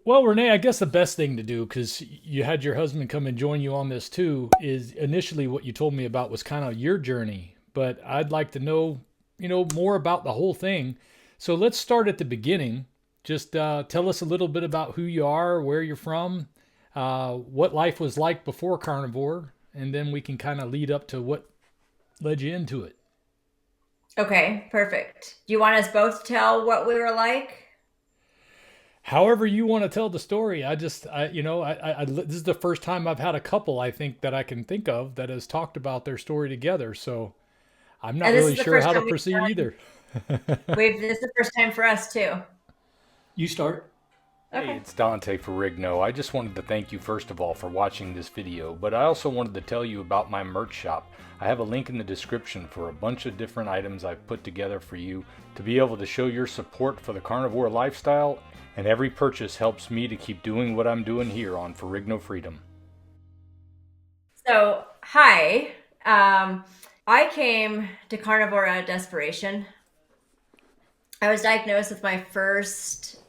Well, Renee, I guess the best thing to do, because you had your husband come and join you on this too, is initially what you told me about was kind of your journey. But I'd like to know, more about the whole thing. So let's start at the beginning. Just tell us a little bit about who you are, where you're from, what life was like before carnivore, and then we can kind of lead up to what led you into it. Okay, perfect. Do you want us both to tell what we were like? However you want to tell the story. This is the first time I've had a couple, I think, that I can think of that has talked about their story together. So I'm not And this really is the sure first how to time proceed either. this is the first time for us too. You start. Hey, Okay. it's Dante Ferrigno. I just wanted to thank you first of all for watching this video, but I also wanted to tell you about my merch shop. I have a link in the description for a bunch of different items I've put together for you to be able to show your support for the carnivore lifestyle, and every purchase helps me to keep doing what I'm doing here on Ferrigno Freedom. So, hi. I came to carnivore out of desperation. I was diagnosed with my first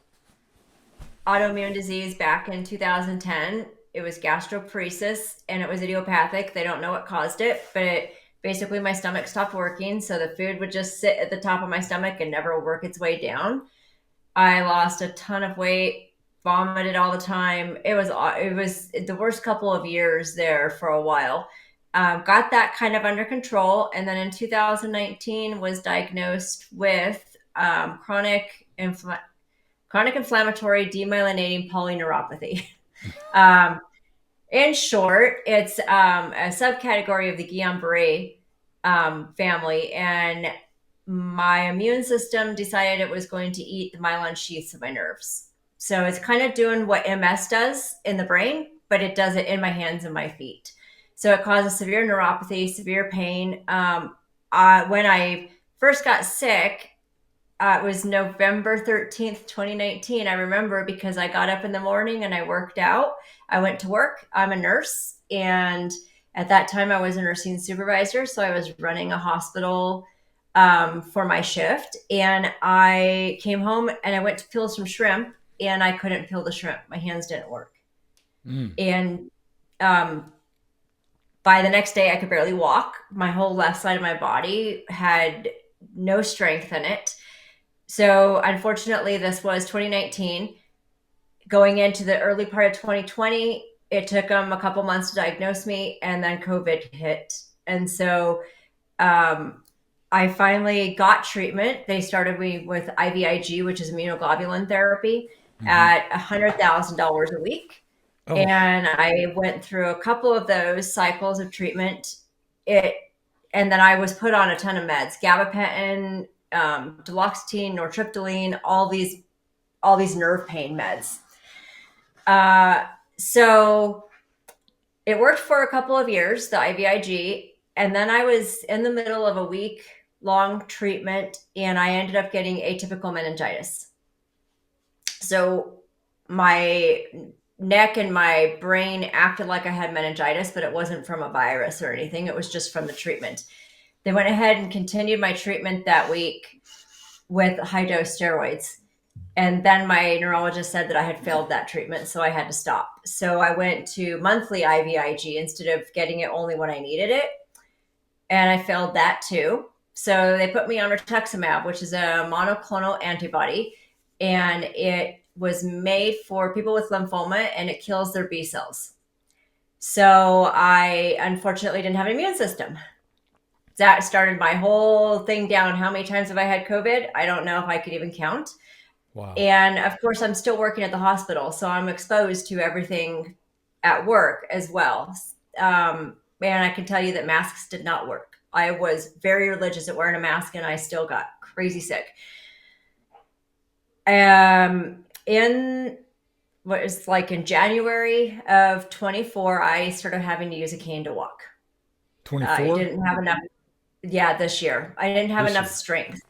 autoimmune disease back in 2010. It was gastroparesis and it was idiopathic. They don't know what caused it, but basically my stomach stopped working. So the food would just sit at the top of my stomach and never work its way down. I lost a ton of weight, vomited all the time. It was the worst couple of years there for a while. Got that kind of under control, and then in 2019 was diagnosed with chronic inflammatory demyelinating polyneuropathy. um, in short, it's a subcategory of the Guillain-Barré family, and my immune system decided it was going to eat the myelin sheaths of my nerves. So it's kind of doing what MS does in the brain, but it does it in my hands and my feet. So it causes severe neuropathy, severe pain. When I first got sick, it was November 13th, 2019. I remember because I got up in the morning and I worked out. I went to work. I'm a nurse. And at that time, I was a nursing supervisor. So I was running a hospital for my shift. And I came home and I went to peel some shrimp and I couldn't peel the shrimp. My hands didn't work. Mm. And um, by the next day, I could barely walk. My whole left side of my body had no strength in it. So unfortunately, this was 2019. Going into the early part of 2020, it took them a couple months to diagnose me, and then COVID hit. And so I finally got treatment. They started me with IVIG, which is immunoglobulin therapy, Hmm. at $100,000 a week. Oh. And I went through a couple of those cycles of treatment. It and then I was put on a ton of meds: gabapentin, duloxetine, nortriptyline, all these nerve pain meds. Uh, so it worked for a couple of years, the IVIG, and then I was in the middle of a week long treatment, and I ended up getting atypical meningitis. So my neck and my brain acted like I had meningitis, but it wasn't from a virus or anything. It was just from the treatment. They went ahead and continued my treatment that week with high dose steroids. And then my neurologist said that I had failed that treatment, so I had to stop. So I went to monthly IVIG instead of getting it only when I needed it. And I failed that too. So they put me on rituximab, which is a monoclonal antibody, and it was made for people with lymphoma and it kills their B cells. So I unfortunately didn't have an immune system. That started my whole thing down. How many times have I had COVID? I don't know if I could even count. Wow. And of course, I'm still working at the hospital, so I'm exposed to everything at work as well. And I can tell you that masks did not work. I was very religious at wearing a mask, and I still got crazy sick. In what is like in January of 24, I started having to use a cane to walk. I 24 didn't have enough. Yeah, this year I didn't have this enough year. strength.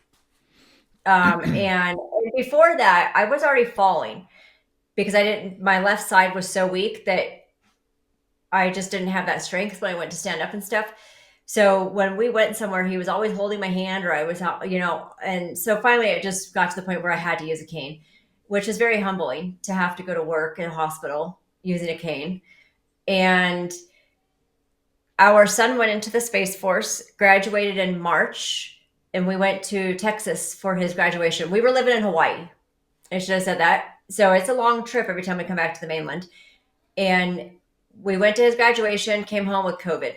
And before that, I was already falling because I didn't. My left side was so weak that I just didn't have that strength when I went to stand up and stuff. So when we went somewhere, he was always holding my hand, or I was out, and so finally it just got to the point where I had to use a cane. which is very humbling to have to go to work in a hospital using a cane. And our son went into the Space Force, graduated in March, and we went to Texas for his graduation. We were living in Hawaii. I should have said that. So it's a long trip every time we come back to the mainland. And we went to his graduation, came home with COVID.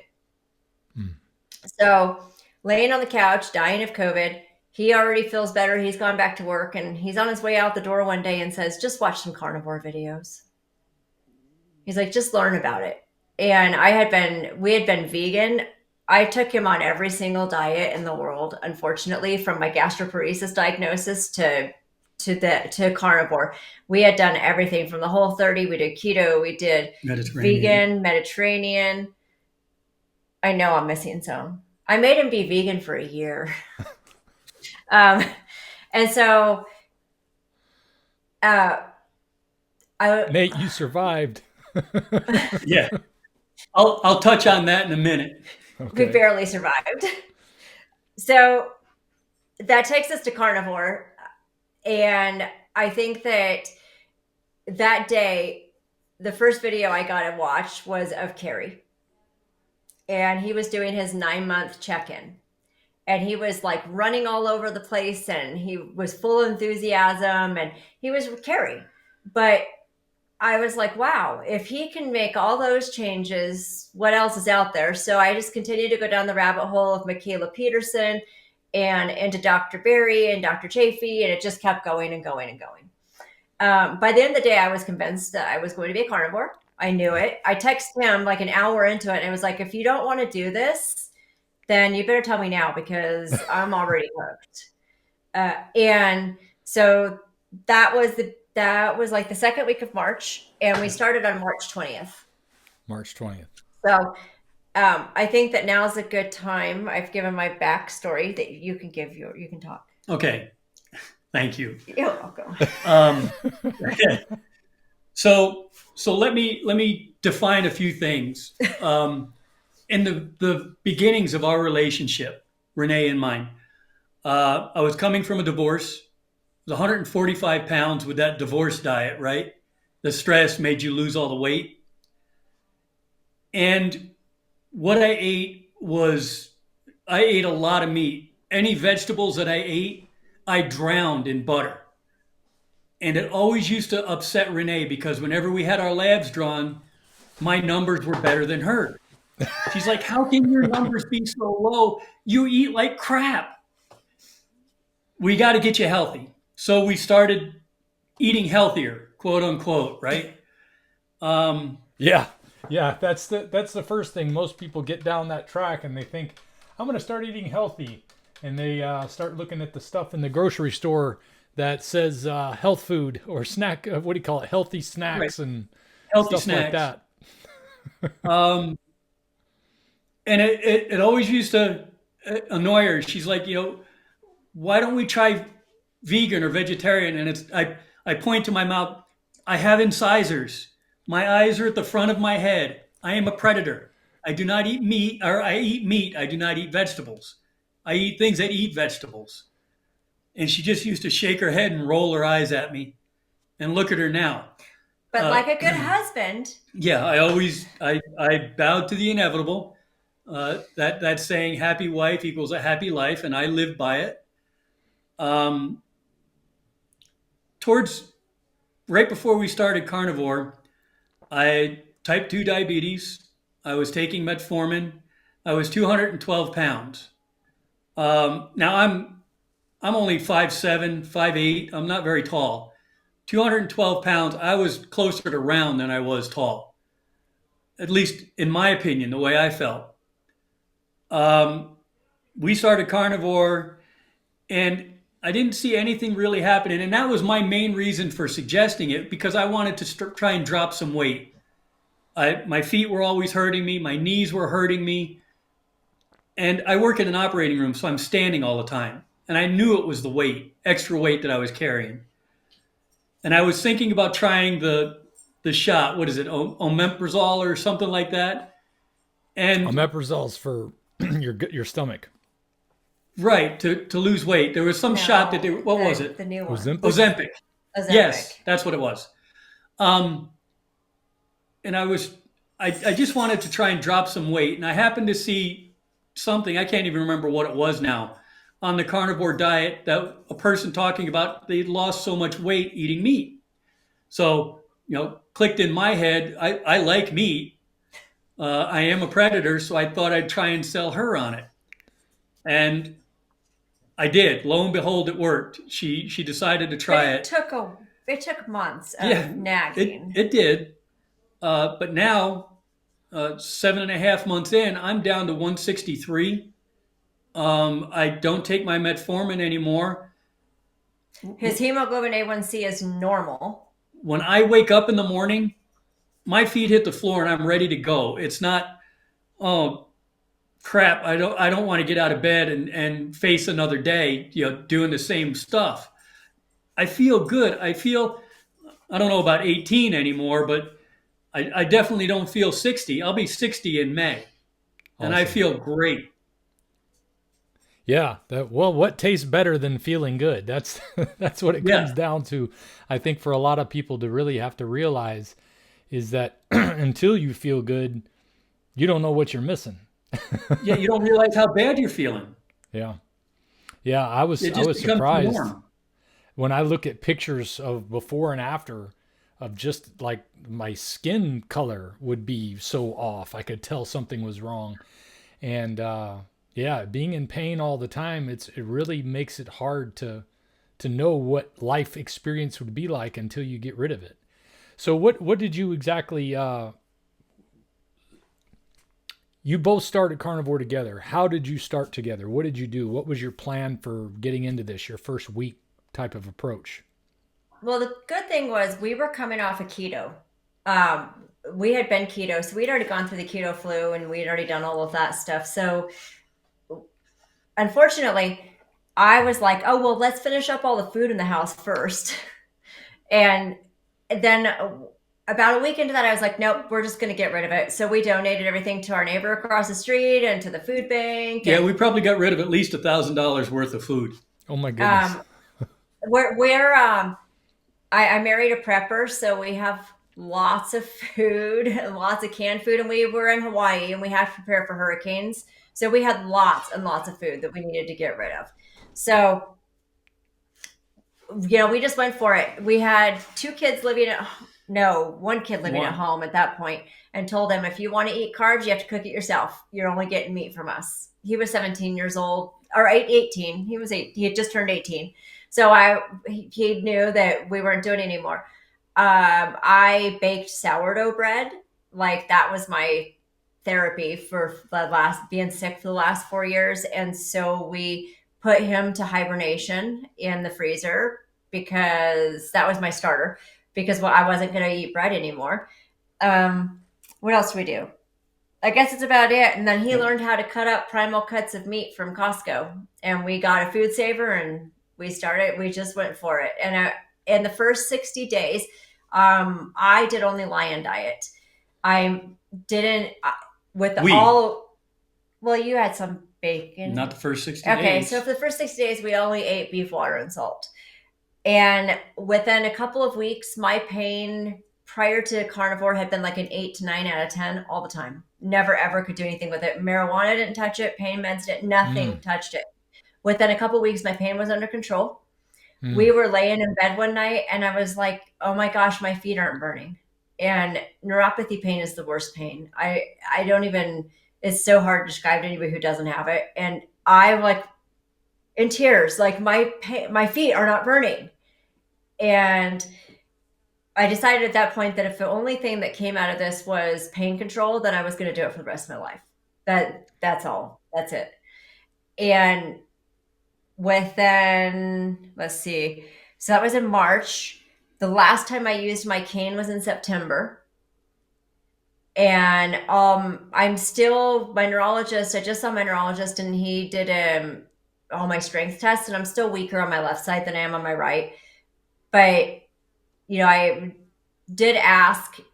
So laying on the couch, dying of COVID, he already feels better. He's gone back to work, and he's on his way out the door one day and says, just watch some carnivore videos. He's like, just learn about it. And we had been vegan. I took him on every single diet in the world, unfortunately, from my gastroparesis diagnosis to carnivore. We had done everything from the Whole30. We did keto. We did vegan, Mediterranean. I know I'm missing some. I made him be vegan for a year. And so, Nate, you survived. Yeah. I'll touch on that in a minute. Okay. We barely survived. So that takes us to carnivore. And I think that day, the first video I got to watch was of Carrie. And he was doing his 9-month check-in. And he was like running all over the place, and he was full of enthusiasm, and he was Carrie. But I was like, wow, if he can make all those changes, what else is out there? So I just continued to go down the rabbit hole of Michaela Peterson and into Dr. Berry and Dr. Chafee, and it just kept going and going and going. By the end of the day, I was convinced that I was going to be a carnivore. I knew it. I texted him like an hour into it, and it was like, if you don't want to do this, then you better tell me now, because I'm already hooked. And so that was like the second week of March, and we started on March 20th. March 20th. So I think that now's a good time. I've given my backstory that you can talk. Okay. Thank you. You're welcome. So let me define a few things. In the beginnings of our relationship, Renee and mine, I was coming from a divorce. I was 145 pounds with that divorce diet, right? The stress made you lose all the weight. And what I ate a lot of meat. Any vegetables that I ate, I drowned in butter. And it always used to upset Renee, because whenever we had our labs drawn, my numbers were better than hers. She's like, how can your numbers be so low? You eat like crap. We got to get you healthy. So we started eating healthier, quote unquote, right? Yeah. That's the first thing. Most people get down that track and they think, I'm going to start eating healthy. And they start looking at the stuff in the grocery store that says health food or snack. What do you call it? Healthy snacks, right. And healthy stuff snacks like that. And it always used to annoy her. She's like, why don't we try vegan or vegetarian? And I point to my mouth. I have incisors. My eyes are at the front of my head. I am a predator. I do not eat meat, or I eat meat. I do not eat vegetables. I eat things that eat vegetables. And she just used to shake her head and roll her eyes at me. And look at her now. But like a good husband. Yeah, I bowed to the inevitable. That saying, happy wife equals a happy life, and I live by it. Towards right before we started carnivore, I had type 2 diabetes. I was taking metformin. I was 212 pounds. Now I'm only 5'7", 5'8". I'm not very tall. 212 pounds. I was closer to round than I was tall. At least in my opinion, the way I felt. We started carnivore, and I didn't see anything really happening. And that was my main reason for suggesting it, because I wanted to try and drop some weight. My feet were always hurting me. My knees were hurting me. And I work in an operating room, so I'm standing all the time. And I knew it was the weight, extra weight that I was carrying. And I was thinking about trying the shot. What is it? Omeprazole or something like that. And Omeprazole's for your stomach. Right, to lose weight. There was some shot that what was it? The new one. Ozempic. Yes, that's what it was. Um, and I just wanted to try and drop some weight. And I happened to see something, I can't even remember what it was now, on the carnivore diet that a person talking about they'd lost so much weight eating meat. So, clicked in my head, I like meat. I am a predator, so I thought I'd try and sell her on it. And I did. Lo and behold, it worked. She decided to try it. It took months of nagging. It did. But now, 7.5 months in, I'm down to 163. I don't take my metformin anymore. His hemoglobin A1C is normal. When I wake up in the morning, my feet hit the floor and I'm ready to go. It's not, oh crap, I don't want to get out of bed and face another day, doing the same stuff. I feel good. I don't know about 18 anymore, but I definitely don't feel 60. I'll be 60 in May. And I feel great. Yeah, what tastes better than feeling good? That's that's what it comes down to. I think for a lot of people to really have to realize is that until you feel good, you don't know what you're missing. Yeah, you don't realize how bad you're feeling. Yeah. Yeah, I was surprised when I look at pictures of before and after of just like my skin color would be so off. I could tell something was wrong. And yeah, being in pain all the time, it really makes it hard to know what life experience would be like until you get rid of it. So what did you exactly you both started Carnivore together. How did you start together? What did you do? What was your plan for getting into this, your first week type of approach? Well, the good thing was we were coming off of keto. We had been keto, so we'd already gone through the keto flu and we'd already done all of that stuff. So unfortunately, I was like, oh, well, let's finish up all the food in the house first. And then about a week into that, I was like, nope, we're just going to get rid of it. So we donated everything to our neighbor across the street and to the food bank. Yeah, we probably got rid of at least $1,000 worth of food. Oh my goodness. I married a prepper, so we have lots of food, lots of canned food, and we were in Hawaii and we had to prepare for hurricanes. So we had lots and lots of food that we needed to get rid of. So, we just went for it. We had one kid living at home at that point, and told him, if you want to eat carbs, you have to cook it yourself. You're only getting meat from us. He was 17 years old, or 18. He had just turned 18. So he knew that we weren't doing it anymore. I baked sourdough bread. Like that was my therapy for being sick for the last 4 years. And so we put him to hibernation in the freezer because that was my starter, because I wasn't going to eat bread anymore. What else do we do? I guess it's about it. And then he learned how to cut up primal cuts of meat from Costco, and we got a food saver and we just went for it. And in the first 60 days, I did only lion diet. I didn't well, you had some bacon. Not the first 60 days. Okay, so for the first 60 days, we only ate beef, water, and salt. And within a couple of weeks, my pain prior to carnivore had been like an 8 to 9 out of 10 all the time. Never, ever could do anything with it. Marijuana didn't touch it. Pain meds didn't. Nothing touched it. Within a couple of weeks, my pain was under control. We were laying in bed one night and I was like, oh my gosh, my feet aren't burning. And neuropathy pain is the worst pain. I don't even, it's so hard to describe to anybody who doesn't have it. And I'm like in tears, like my feet are not burning. And I decided at that point that if the only thing that came out of this was pain control, then I was going to do it for the rest of my life. That's all. That's it. And let's see. So that was in March. The last time I used my cane was in September. And I'm still my neurologist. I just saw my neurologist and he did all my strength tests, and I'm still weaker on my left side than I am on my right. But I've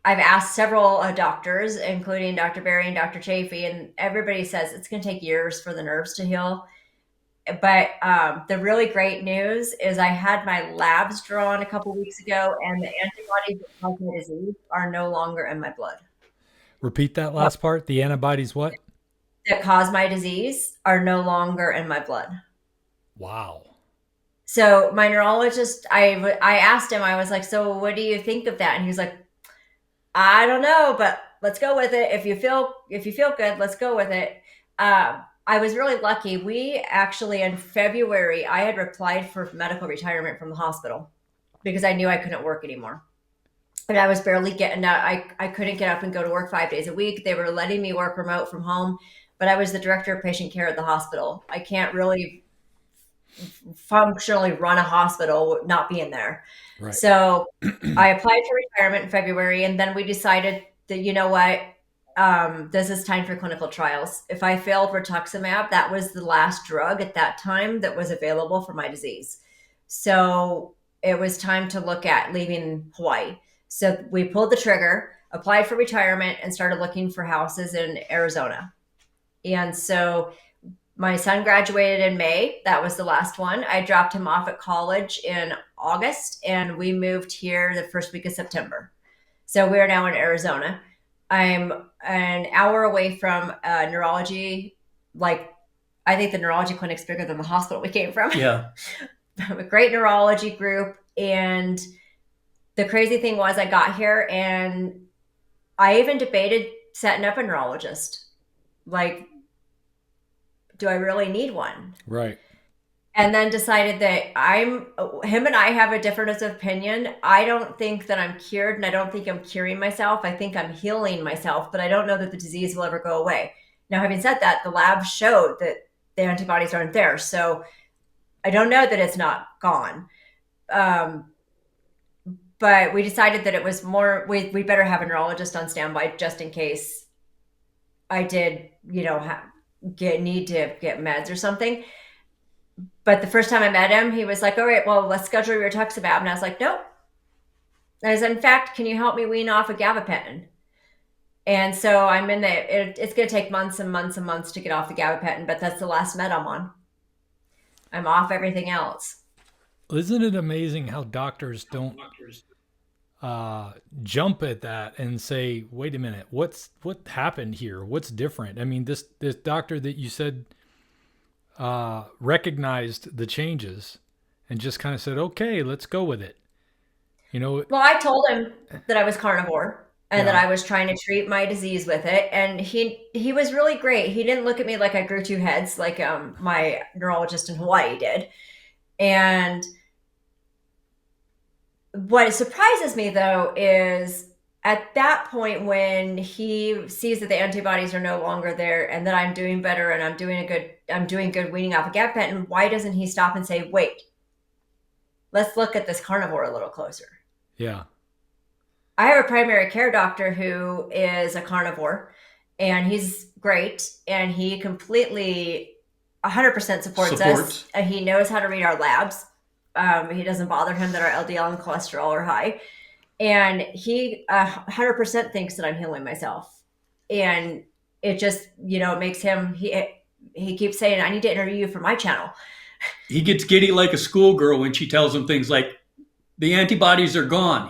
asked several doctors, including Dr. Berry and Dr. Chafee, and everybody says it's going to take years for the nerves to heal. But the really great news is I had my labs drawn a couple weeks ago, and the antibodies that cause my disease are no longer in my blood. Repeat that last part. The antibodies what? That cause my disease are no longer in my blood. Wow. So my neurologist, I asked him, I was like, so what do you think of that? And he was like, I don't know, but let's go with it. If you feel good, let's go with it. I was really lucky. We actually, in February, I had applied for medical retirement from the hospital because I knew I couldn't work anymore. And I was barely getting out. I couldn't get up and go to work 5 days a week. They were letting me work remote from home, but I was the director of patient care at the hospital. I can't really functionally run a hospital not being there. Right. So I applied for retirement in February, and then we decided that, you know what, this is time for clinical trials. If I failed rituximab, that was the last drug at that time that was available for my disease. So it was time to look at leaving Hawaii. So we pulled the trigger, applied for retirement, and started looking for houses in Arizona. And so my son graduated in May. That was the last one. I dropped him off at college in August, and we moved here the first week of September. So we're now in Arizona. I'm an hour away from neurology. Like, I think the neurology clinic's bigger than the hospital we came from. Yeah. A great neurology group. And the crazy thing was I got here and I even debated setting up a neurologist. Like, do I really need one? Right. And then decided that him and I have a difference of opinion. I don't think that I'm cured, and I don't think I'm curing myself. I think I'm healing myself, but I don't know that the disease will ever go away. Now, having said that, the lab showed that the antibodies aren't there. So I don't know that it's not gone. But we decided that it was more, we better have a neurologist on standby just in case I did, need to get meds or something. But the first time I met him, he was like, all right, well, let's schedule your rituximab. And I was like, nope. And I said, in fact, can you help me wean off a gabapentin? And so I'm in it's going to take months and months and months to get off the gabapentin, but that's the last med I'm on. I'm off everything else. Isn't it amazing how doctors don't jump at that and say, wait a minute, what happened here? What's different? I mean, this doctor that you said recognized the changes and just kind of said, okay, let's go with it. Well, I told him that I was carnivore and that I was trying to treat my disease with it. And he was really great. He didn't look at me like I grew two heads like my neurologist in Hawaii did. And what surprises me, though, is at that point when he sees that the antibodies are no longer there and that I'm doing better and I'm doing good weaning off a gabapentin, why doesn't he stop and say, wait, let's look at this carnivore a little closer? Yeah. I have a primary care doctor who is a carnivore, and he's great, and he completely 100% supports us, and he knows how to read our labs. He doesn't bother him that our LDL and cholesterol are high. And he 100% thinks that I'm healing myself. And it just, it makes him, he keeps saying, I need to interview you for my channel. He gets giddy like a schoolgirl when she tells him things like, the antibodies are gone.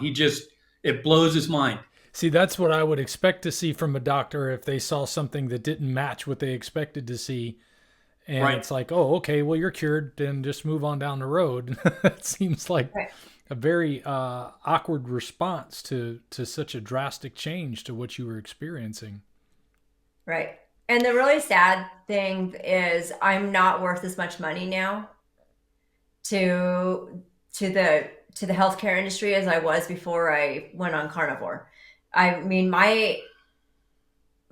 It blows his mind. See, that's what I would expect to see from a doctor if they saw something that didn't match what they expected to see. And It's like, oh, okay, well, you're cured, then just move on down the road. It seems like a very awkward response to such a drastic change to what you were experiencing. Right. And the really sad thing is I'm not worth as much money now to the healthcare industry as I was before I went on carnivore. I mean, my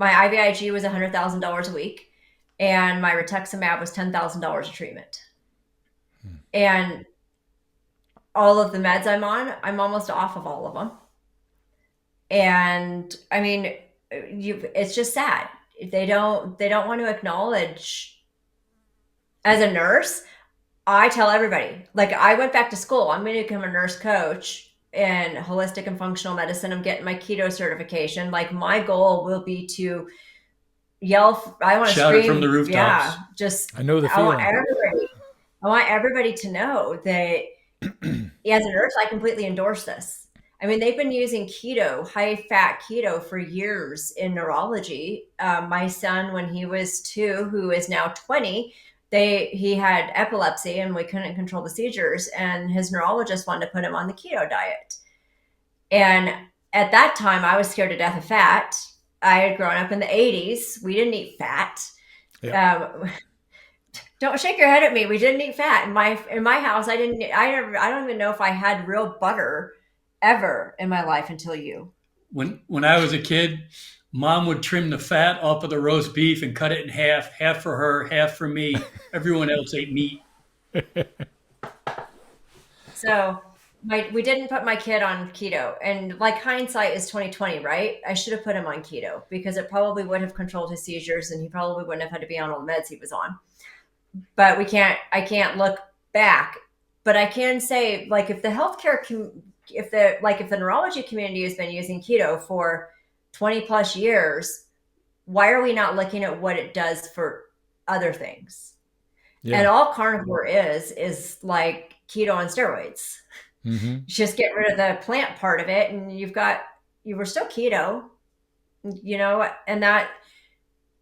IVIG was $100,000 a week, and my rituximab was $10,000 a treatment. And all of the meds I'm on, I'm almost off of all of them. And I mean, it's just sad. They don't want to acknowledge. As a nurse, I tell everybody, like, I went back to school. I'm going to become a nurse coach in holistic and functional medicine. I'm getting my keto certification. Like, my goal will be to yell. I want to shout scream it from the rooftops. Yeah, just I know the feeling. Everybody I want everybody to know that as a nurse, I completely endorse this. I mean, they've been using keto, high fat keto for years in neurology. My son, when he was 2, who is now 20, he had epilepsy and we couldn't control the seizures. And his neurologist wanted to put him on the keto diet. And at that time, I was scared to death of fat. I had grown up in the 80s. We didn't eat fat. Yep. Don't shake your head at me. We didn't eat fat in my house. I don't even know if I had real butter ever in my life until you. When I was a kid, Mom would trim the fat off of the roast beef and cut it in half for her, half for me. Everyone else ate meat. So we didn't put my kid on keto, and like hindsight is 2020, right? I should have put him on keto because it probably would have controlled his seizures, and he probably wouldn't have had to be on all the meds he was on. But I can't look back, but I can say, like, if the healthcare, if the neurology community has been using keto for 20 plus years, why are we not looking at what it does for other things? Yeah. And all carnivore is like keto on steroids. Mm-hmm. Just get rid of the plant part of it, and you were still keto, and that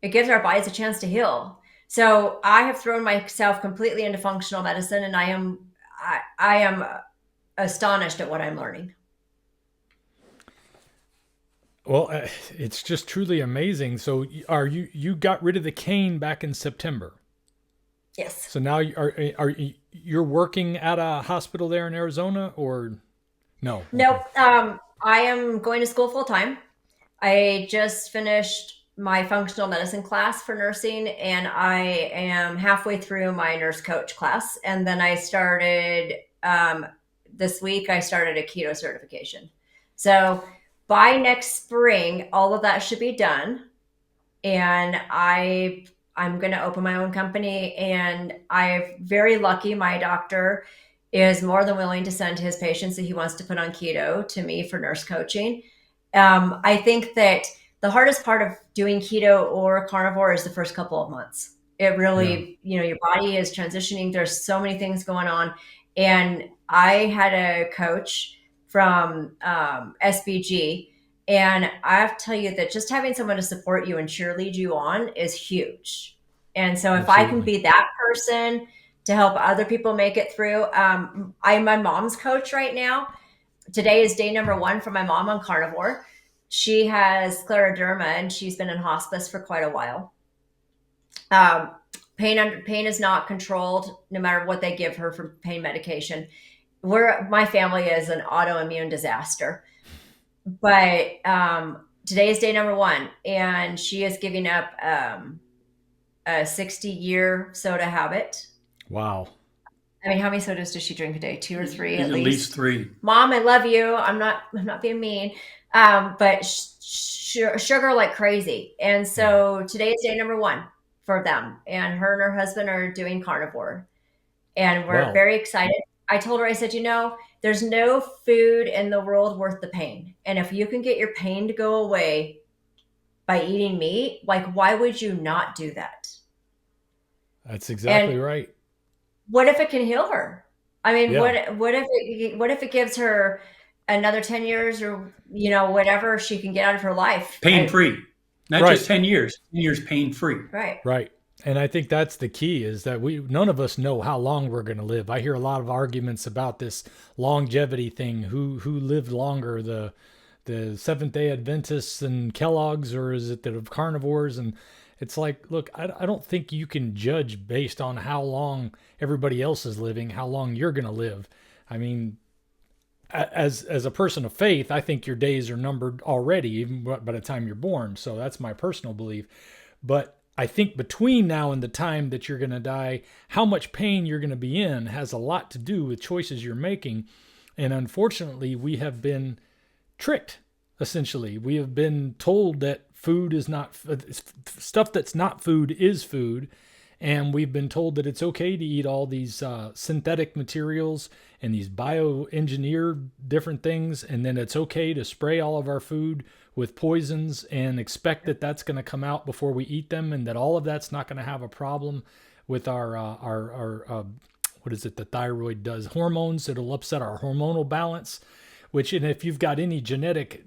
it gives our bodies a chance to heal. So I have thrown myself completely into functional medicine, and I am astonished at what I'm learning. Well, it's just truly amazing. So you got rid of the cane back in September? Yes. So now you're working at a hospital there in Arizona, or no? Nope. I am going to school full time. I just finished my functional medicine class for nursing, and I am halfway through my nurse coach class. And then I started this week. I started a keto certification. So by next spring, all of that should be done, and I'm going to open my own company, and I'm very lucky. My doctor is more than willing to send his patients that he wants to put on keto to me for nurse coaching. I think that the hardest part of doing keto or carnivore is the first couple of months. It really, your body is transitioning. There's so many things going on. And I had a coach from SBG, and I have to tell you that just having someone to support you and cheerlead you on is huge. And so if I can be that person to help other people make it through, I'm my mom's coach right now. Today is day number 1 for my mom on carnivore. She has scleroderma, and she's been in hospice for quite a while. Pain is not controlled no matter what they give her for pain medication. My family is an autoimmune disaster. But today is day number 1, and she is giving up a 60-year soda habit. Wow. I mean, how many sodas does she drink a day? 2 or 3 at least? At least 3. Mom, I love you. I'm not being mean. But sugar like crazy. And so today is day number 1 for them. And her and her husband are doing carnivore. And we're very excited. I told her, I said, there's no food in the world worth the pain. And if you can get your pain to go away by eating meat, like, why would you not do that? That's exactly right. What if it can heal her? I mean, what if it gives her another 10 years or, whatever she can get out of her life? Pain-free. Not just 10 years. 10 years pain-free. Right. And I think that's the key, is that none of us know how long we're going to live. I hear a lot of arguments about this longevity thing. Who lived longer, the Seventh-day Adventists and Kellogg's, or is it the carnivores? And it's like, look, I don't think you can judge based on how long everybody else is living, how long you're going to live. I mean, as a person of faith, I think your days are numbered already, even by the time you're born. So that's my personal belief. But I think between now and the time that you're going to die, how much pain you're going to be in has a lot to do with choices you're making. And unfortunately, we have been tricked, essentially. We have been told that food is not, stuff that's not food is food. And we've been told that it's okay to eat all these synthetic materials and these bioengineered different things. And then it's okay to spray all of our food with poisons and expect that that's going to come out before we eat them, and that all of that's not going to have a problem with our what is it, the thyroid does, hormones. It'll upset our hormonal balance, which, and if you've got any genetic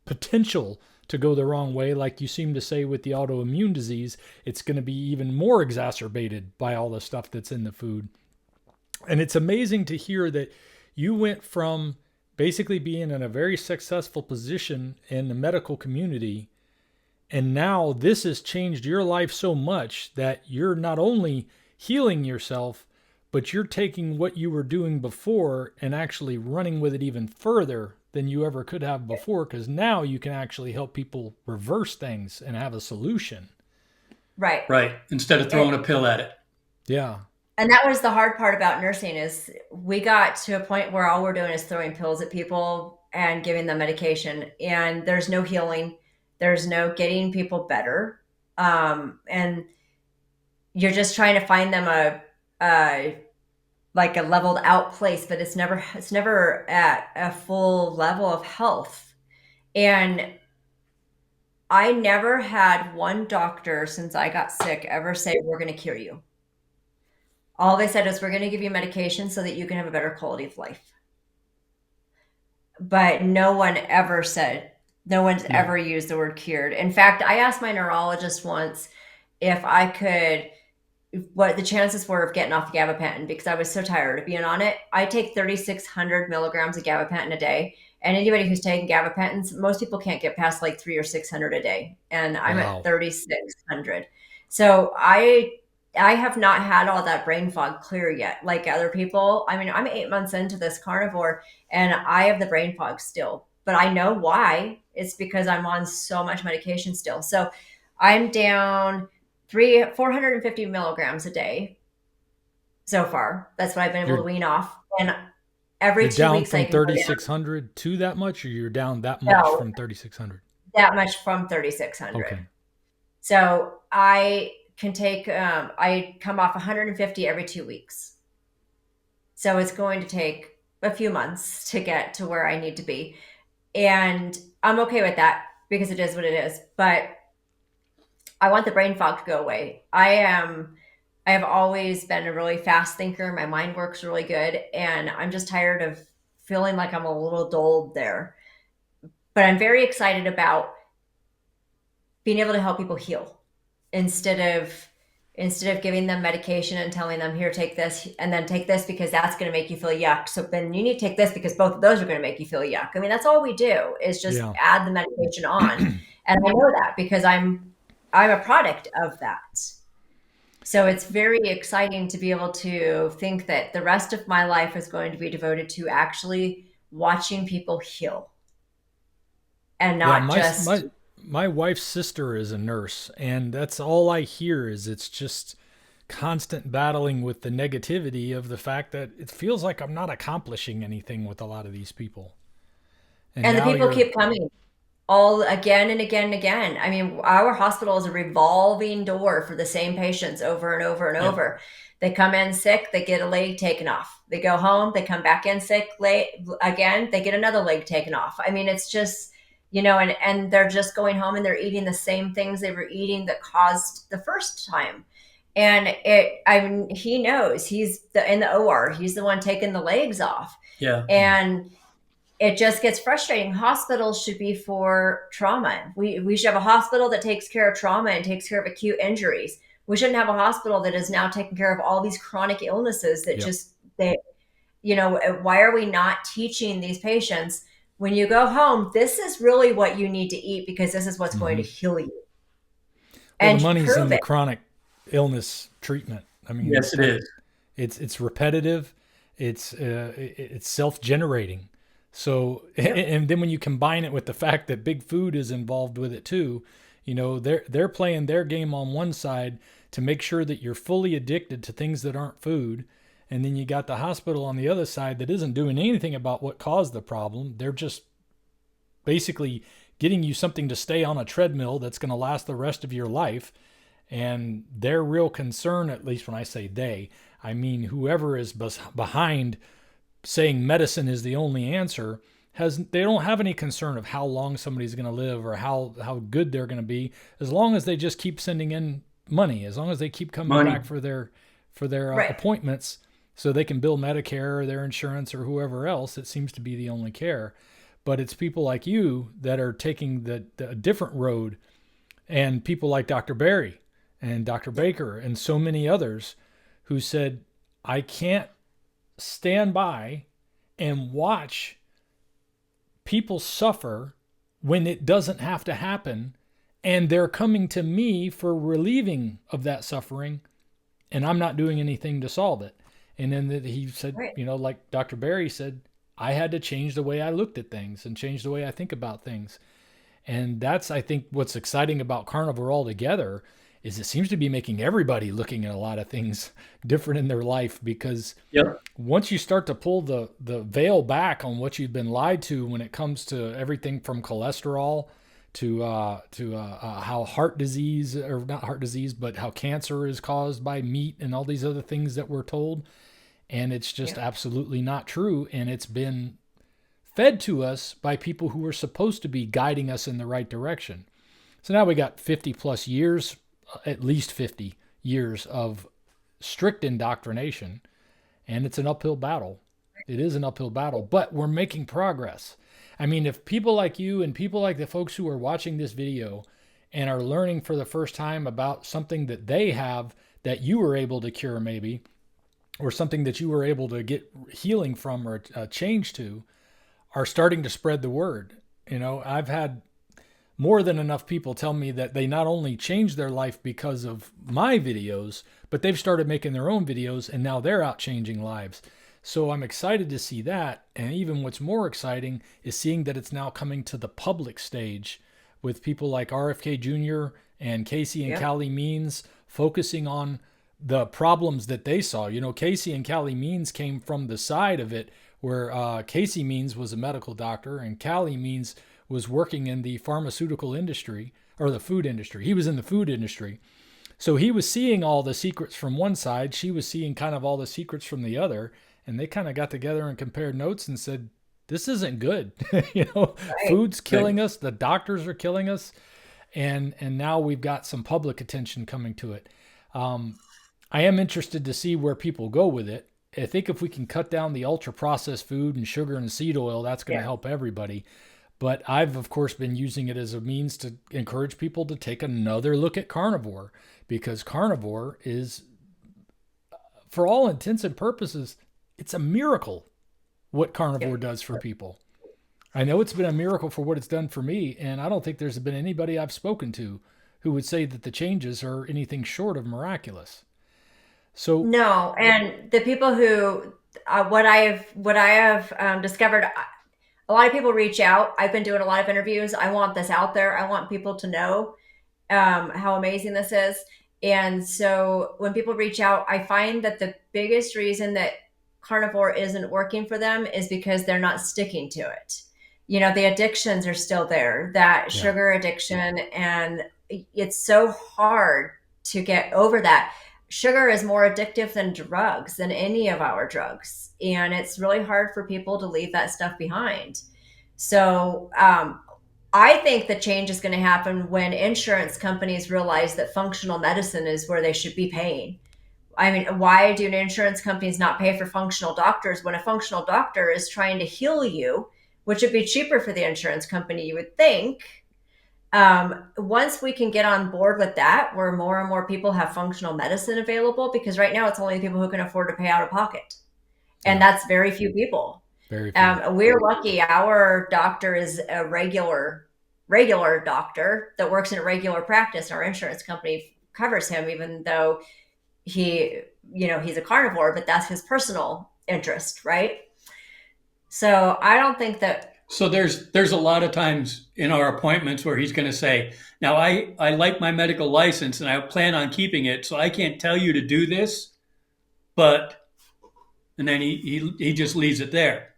potential to go the wrong way, like you seem to say with the autoimmune disease, it's going to be even more exacerbated by all the stuff that's in the food. And it's amazing to hear that you went from basically being in a very successful position in the medical community, and now this has changed your life so much that you're not only healing yourself, but you're taking what you were doing before and actually running with it even further than you ever could have before, because now you can actually help people reverse things and have a solution. Right. Right. Instead of throwing a pill at it. Yeah. And that was the hard part about nursing, is we got to a point where all we're doing is throwing pills at people and giving them medication, and there's no healing. There's no getting people better. And you're just trying to find them a leveled out place, but it's never at a full level of health. And I never had one doctor since I got sick ever say, we're going to cure you. All they said is, we're going to give you medication so that you can have a better quality of life. But no one's ever used the word cured. In fact, I asked my neurologist once if I could, what the chances were of getting off gabapentin, because I was so tired of being on it. I take 3,600 milligrams of gabapentin a day. And anybody who's taking gabapentins, most people can't get past like 300 or 600 a day. And I'm at 3,600. So I have not had all that brain fog clear yet, like other people. I mean, I'm 8 months into this carnivore and I have the brain fog still, but I know why. It's because I'm on so much medication still. So I'm down 450 milligrams a day so far. That's what I've been able to wean off. And every 2 weeks, down from 3,600 to that much, or you're down that much from 3,600? That much from 3,600. Okay. So I can take, I come off 150 every 2 weeks. So it's going to take a few months to get to where I need to be. And I'm okay with that because it is what it is. But I want the brain fog to go away. I have always been a really fast thinker. My mind works really good. And I'm just tired of feeling like I'm a little dulled there. But I'm very excited about being able to help people heal instead of giving them medication and telling them, here, take this and then take this because that's going to make you feel yuck. So then you need to take this because both of those are going to make you feel yuck. I mean, that's all we do is just add the medication on. And I know that because I'm a product of that. So it's very exciting to be able to think that the rest of my life is going to be devoted to actually watching people heal and not My wife's sister is a nurse, and that's all I hear is it's just constant battling with the negativity of the fact that it feels like I'm not accomplishing anything with a lot of these people. And the people keep coming all again and again and again. I mean, our hospital is a revolving door for the same patients over and over and over. They come in sick, they get a leg taken off. They go home, they come back in sick again, they get another leg taken off. I mean, it's just, and they're just going home and they're eating the same things they were eating that caused the first time. And he knows he's in the OR. He's the one taking the legs off. Yeah. And it just gets frustrating. Hospitals should be for trauma. We should have a hospital that takes care of trauma and takes care of acute injuries. We shouldn't have a hospital that is now taking care of all these chronic illnesses that why are we not teaching these patients, when you go home, this is really what you need to eat because this is what's going to heal you. And the money's in the chronic illness treatment. I mean, yes, it is. It's repetitive. It's self-generating. So, and then when you combine it with the fact that big food is involved with it too, they're playing their game on one side to make sure that you're fully addicted to things that aren't food. And then you got the hospital on the other side that isn't doing anything about what caused the problem. They're just basically getting you something to stay on a treadmill that's going to last the rest of your life. And their real concern, at least when I say they, I mean whoever is behind saying medicine is the only answer, they don't have any concern of how long somebody's going to live or how good they're going to be, as long as they just keep sending in money, as long as they keep coming back for for their Right. appointments so they can bill Medicare or their insurance or whoever else. It seems to be the only care. But it's people like you that are taking the different road, and people like Dr. Barry and Dr. Baker and so many others who said, I can't stand by and watch people suffer when it doesn't have to happen, and they're coming to me for relieving of that suffering, and I'm not doing anything to solve it. And then he said, Right. like Dr. Barry said, I had to change the way I looked at things and change the way I think about things. And that's, I think, what's exciting about Carnivore altogether is it seems to be making everybody looking at a lot of things different in their life, because Yep. once you start to pull the veil back on what you've been lied to when it comes to everything from cholesterol to how heart disease, or not heart disease, but how cancer is caused by meat and all these other things that we're told. And it's just absolutely not true. And it's been fed to us by people who are supposed to be guiding us in the right direction. So now we got 50 plus years, at least 50 years of strict indoctrination, and it's an uphill battle. It is an uphill battle, but we're making progress. I mean, if people like you and people like the folks who are watching this video and are learning for the first time about something that they have that you were able to cure maybe, or something that you were able to get healing from or a change to, are starting to spread the word. I've had more than enough people tell me that they not only changed their life because of my videos, but they've started making their own videos and now they're out changing lives. So I'm excited to see that. And even what's more exciting is seeing that it's now coming to the public stage with people like RFK Jr. and Casey and Callie Means focusing on the problems that they saw. Casey and Callie Means came from the side of it where Casey Means was a medical doctor and Callie Means was working in the pharmaceutical industry, or the food industry. He was in the food industry. So he was seeing all the secrets from one side. She was seeing kind of all the secrets from the other. And they kind of got together and compared notes and said, this isn't good. Food's killing us. The doctors are killing us. And now we've got some public attention coming to it. I am interested to see where people go with it. I think if we can cut down the ultra processed food and sugar and seed oil, that's going to help everybody. But I've, of course, been using it as a means to encourage people to take another look at carnivore, because carnivore is, for all intents and purposes, it's a miracle what carnivore does for people. I know it's been a miracle for what it's done for me, and I don't think there's been anybody I've spoken to who would say that the changes are anything short of miraculous. So no, and the people who what I have discovered, a lot of people reach out. I've been doing a lot of interviews. I want this out there. I want people to know how amazing this is. And so when people reach out, I find that the biggest reason that carnivore isn't working for them is because they're not sticking to it. The addictions are still there, that sugar addiction, and it's so hard to get over that. Sugar is more addictive than drugs, than any of our drugs. And it's really hard for people to leave that stuff behind. So I think the change is going to happen when insurance companies realize that functional medicine is where they should be paying. I mean, why do insurance companies not pay for functional doctors when a functional doctor is trying to heal you, which would be cheaper for the insurance company, you would think. Once we can get on board with that, where more and more people have functional medicine available, because right now it's only people who can afford to pay out of pocket. And that's very few people. Very few. We're lucky. Our doctor is a regular doctor that works in a regular practice. Our insurance company covers him, even though he's a carnivore, but that's his personal interest, right? So I don't think that. So there's a lot of times in our appointments where he's going to say, now I like my medical license and I plan on keeping it, so I can't tell you to do this, and then he just leaves it there.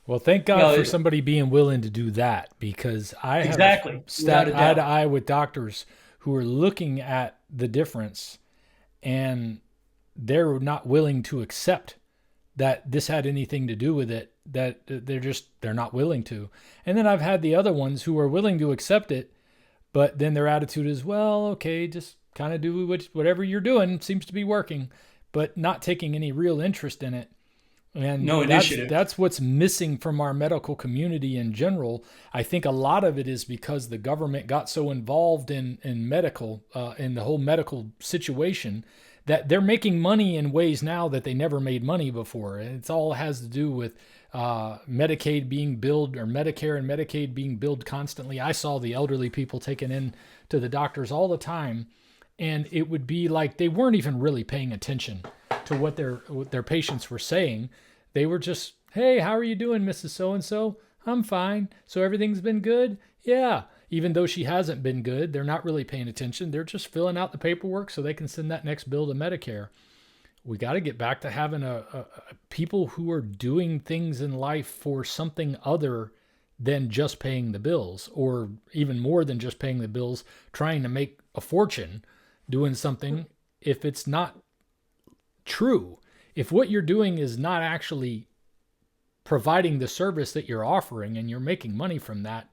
Well, thank God for somebody being willing to do that, because I have sat eye to eye with doctors who are looking at the difference, and they're not willing to accept that this had anything to do with it, that they're not willing to. And then I've had the other ones who are willing to accept it, but then their attitude is, well, okay, just kind of do whatever you're doing, seems to be working. but not taking any real interest in it. And No initiative. that's what's missing from our medical community in general. I think a lot of it is because the government got so involved in medical, in the whole medical situation, that they're making money in ways now that they never made money before. And it's all has to do with Medicaid being billed, or Medicare and Medicaid being billed constantly. I saw the elderly people taken in to the doctors all the time, and it would be like they weren't even really paying attention to what their patients were saying. They were just, "Hey, how are you doing, Mrs. So-and-so? I'm fine. So everything's been good?" "Yeah." Even though she hasn't been good, they're not really paying attention. They're just filling out the paperwork so they can send that next bill to Medicare. We got to get back to having a people who are doing things in life for something other than just paying the bills, or even more than just paying the bills, trying to make a fortune doing something if it's not true. If what you're doing is not actually providing the service that you're offering and you're making money from that,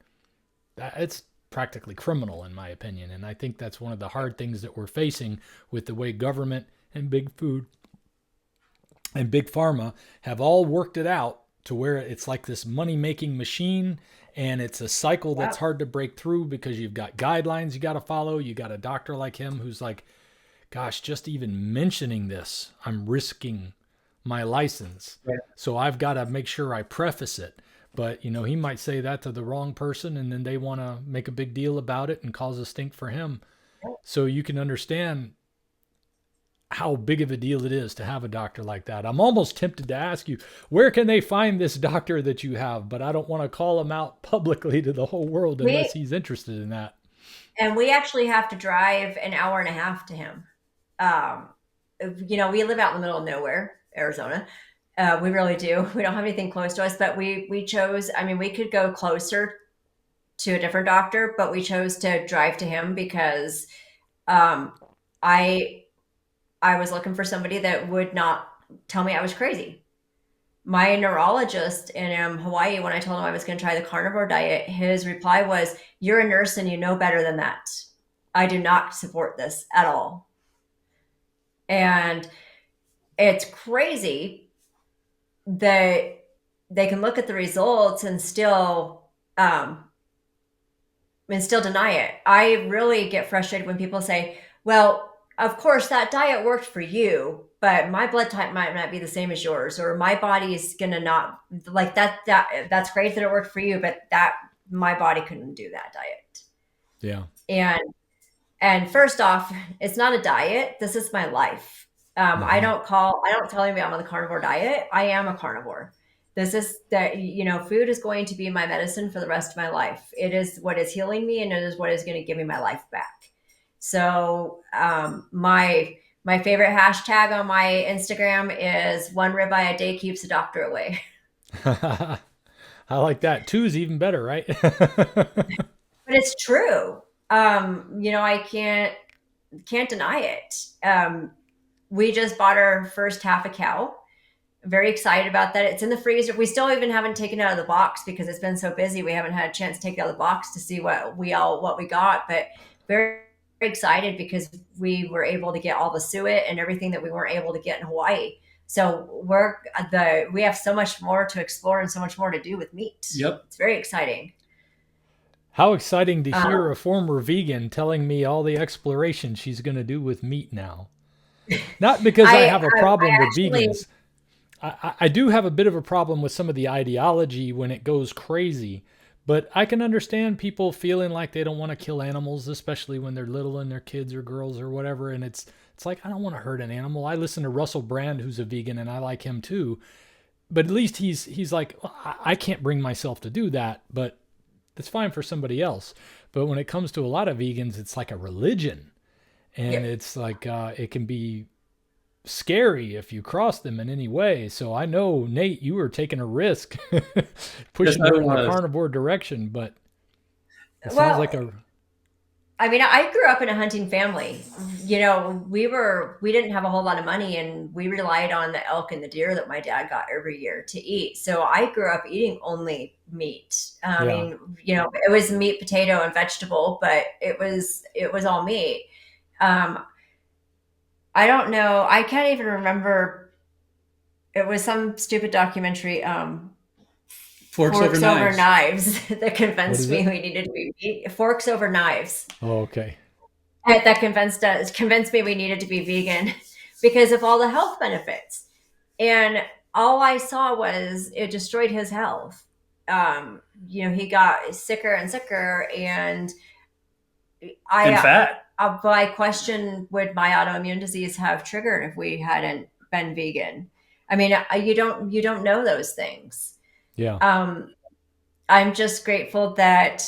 it's practically criminal in my opinion. And I think that's one of the hard things that we're facing with the way government and big food and big pharma have all worked it out to where it's like this money-making machine, and it's a cycle that's hard to break through because you've got guidelines you got to follow. You got a doctor like him who's like, "Gosh, just even mentioning this, I'm risking my license. Yeah. So I've got to make sure I preface it." But, he might say that to the wrong person, and then they want to make a big deal about it and cause a stink for him. So you can understand how big of a deal it is to have a doctor like that. I'm almost tempted to ask you, where can they find this doctor that you have? But I don't want to call him out publicly to the whole world unless he's interested in that. And we actually have to drive an hour and a half to him. We live out in the middle of nowhere, Arizona. We really do. We don't have anything close to us, but we chose, we could go closer to a different doctor, but we chose to drive to him because I was looking for somebody that would not tell me I was crazy. My neurologist in Hawaii, when I told him I was going to try the carnivore diet, his reply was, "You're a nurse and you know better than that. I do not support this at all." And it's crazy that they can look at the results and still deny it. I really get frustrated when people say, "Well, of course that diet worked for you, but my blood type might not be the same as yours, or my body is gonna not like that. That's great that it worked for you, but that my body couldn't do that diet." Yeah. And first off, it's not a diet. This is my life. I don't tell anybody I'm on the carnivore diet. I am a carnivore. This is that, food is going to be my medicine for the rest of my life. It is what is healing me, and it is what is going to give me my life back. So my favorite hashtag on my Instagram is "one ribeye a day keeps the doctor away." I like that. 2 is even better, right? But it's true. I can't deny it. We just bought our first half a cow. Very excited about that. It's in the freezer. We still even haven't taken it out of the box because it's been so busy. We haven't had a chance to take it out of the box to see what we got, but very excited because we were able to get all the suet and everything that we weren't able to get in Hawaii. So we have so much more to explore and so much more to do with meat. Yep. It's very exciting. How exciting to hear a former vegan telling me all the exploration she's going to do with meat now. Not because I have a problem with vegans. I do have a bit of a problem with some of the ideology when it goes crazy, but I can understand people feeling like they don't want to kill animals, especially when they're little and they're kids or girls or whatever. And it's like, I don't want to hurt an animal. I listen to Russell Brand, who's a vegan, and I like him too. But at least he's like, I can't bring myself to do that, but that's fine for somebody else. But when it comes to a lot of vegans, it's like a religion. And it's like, it can be scary if you cross them in any way. So I know, Nate, you were taking a risk pushing them in the carnivore direction, but it sounds like I grew up in a hunting family. We didn't have a whole lot of money, and we relied on the elk and the deer that my dad got every year to eat. So I grew up eating only meat. It was meat, potato, and vegetable, but it was all meat. I don't know. I can't even remember. It was some stupid documentary, Forks over Forks Over knives. Knives, that What convinced is me it? we needed to be Forks Over Knives. Oh, okay. That convinced me we needed to be vegan because of all the health benefits. And all I saw was it destroyed his health. He got sicker and sicker, and And I fat. I question, would my autoimmune disease have triggered if we hadn't been vegan? I mean, you don't know those things. Yeah. Um, I'm just grateful that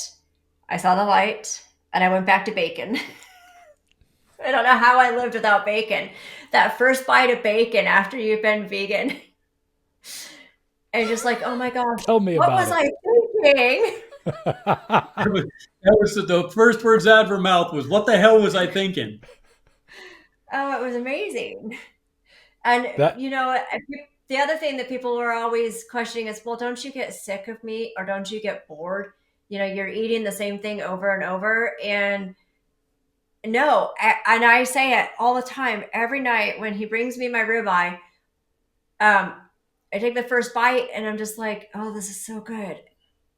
I saw the light and I went back to bacon. I don't know how I lived without bacon. That first bite of bacon after you've been vegan, and just like, oh my gosh, Tell me what about was it. I thinking? That was the first words out of her mouth was, "What the hell was I thinking?" Oh, it was amazing. And That the other thing that people are always questioning is, well, don't you get sick of meat or don't you get bored? You're eating the same thing over and over. And no, and I say it all the time. Every night when he brings me my ribeye, I take the first bite and I'm just like, oh, this is so good.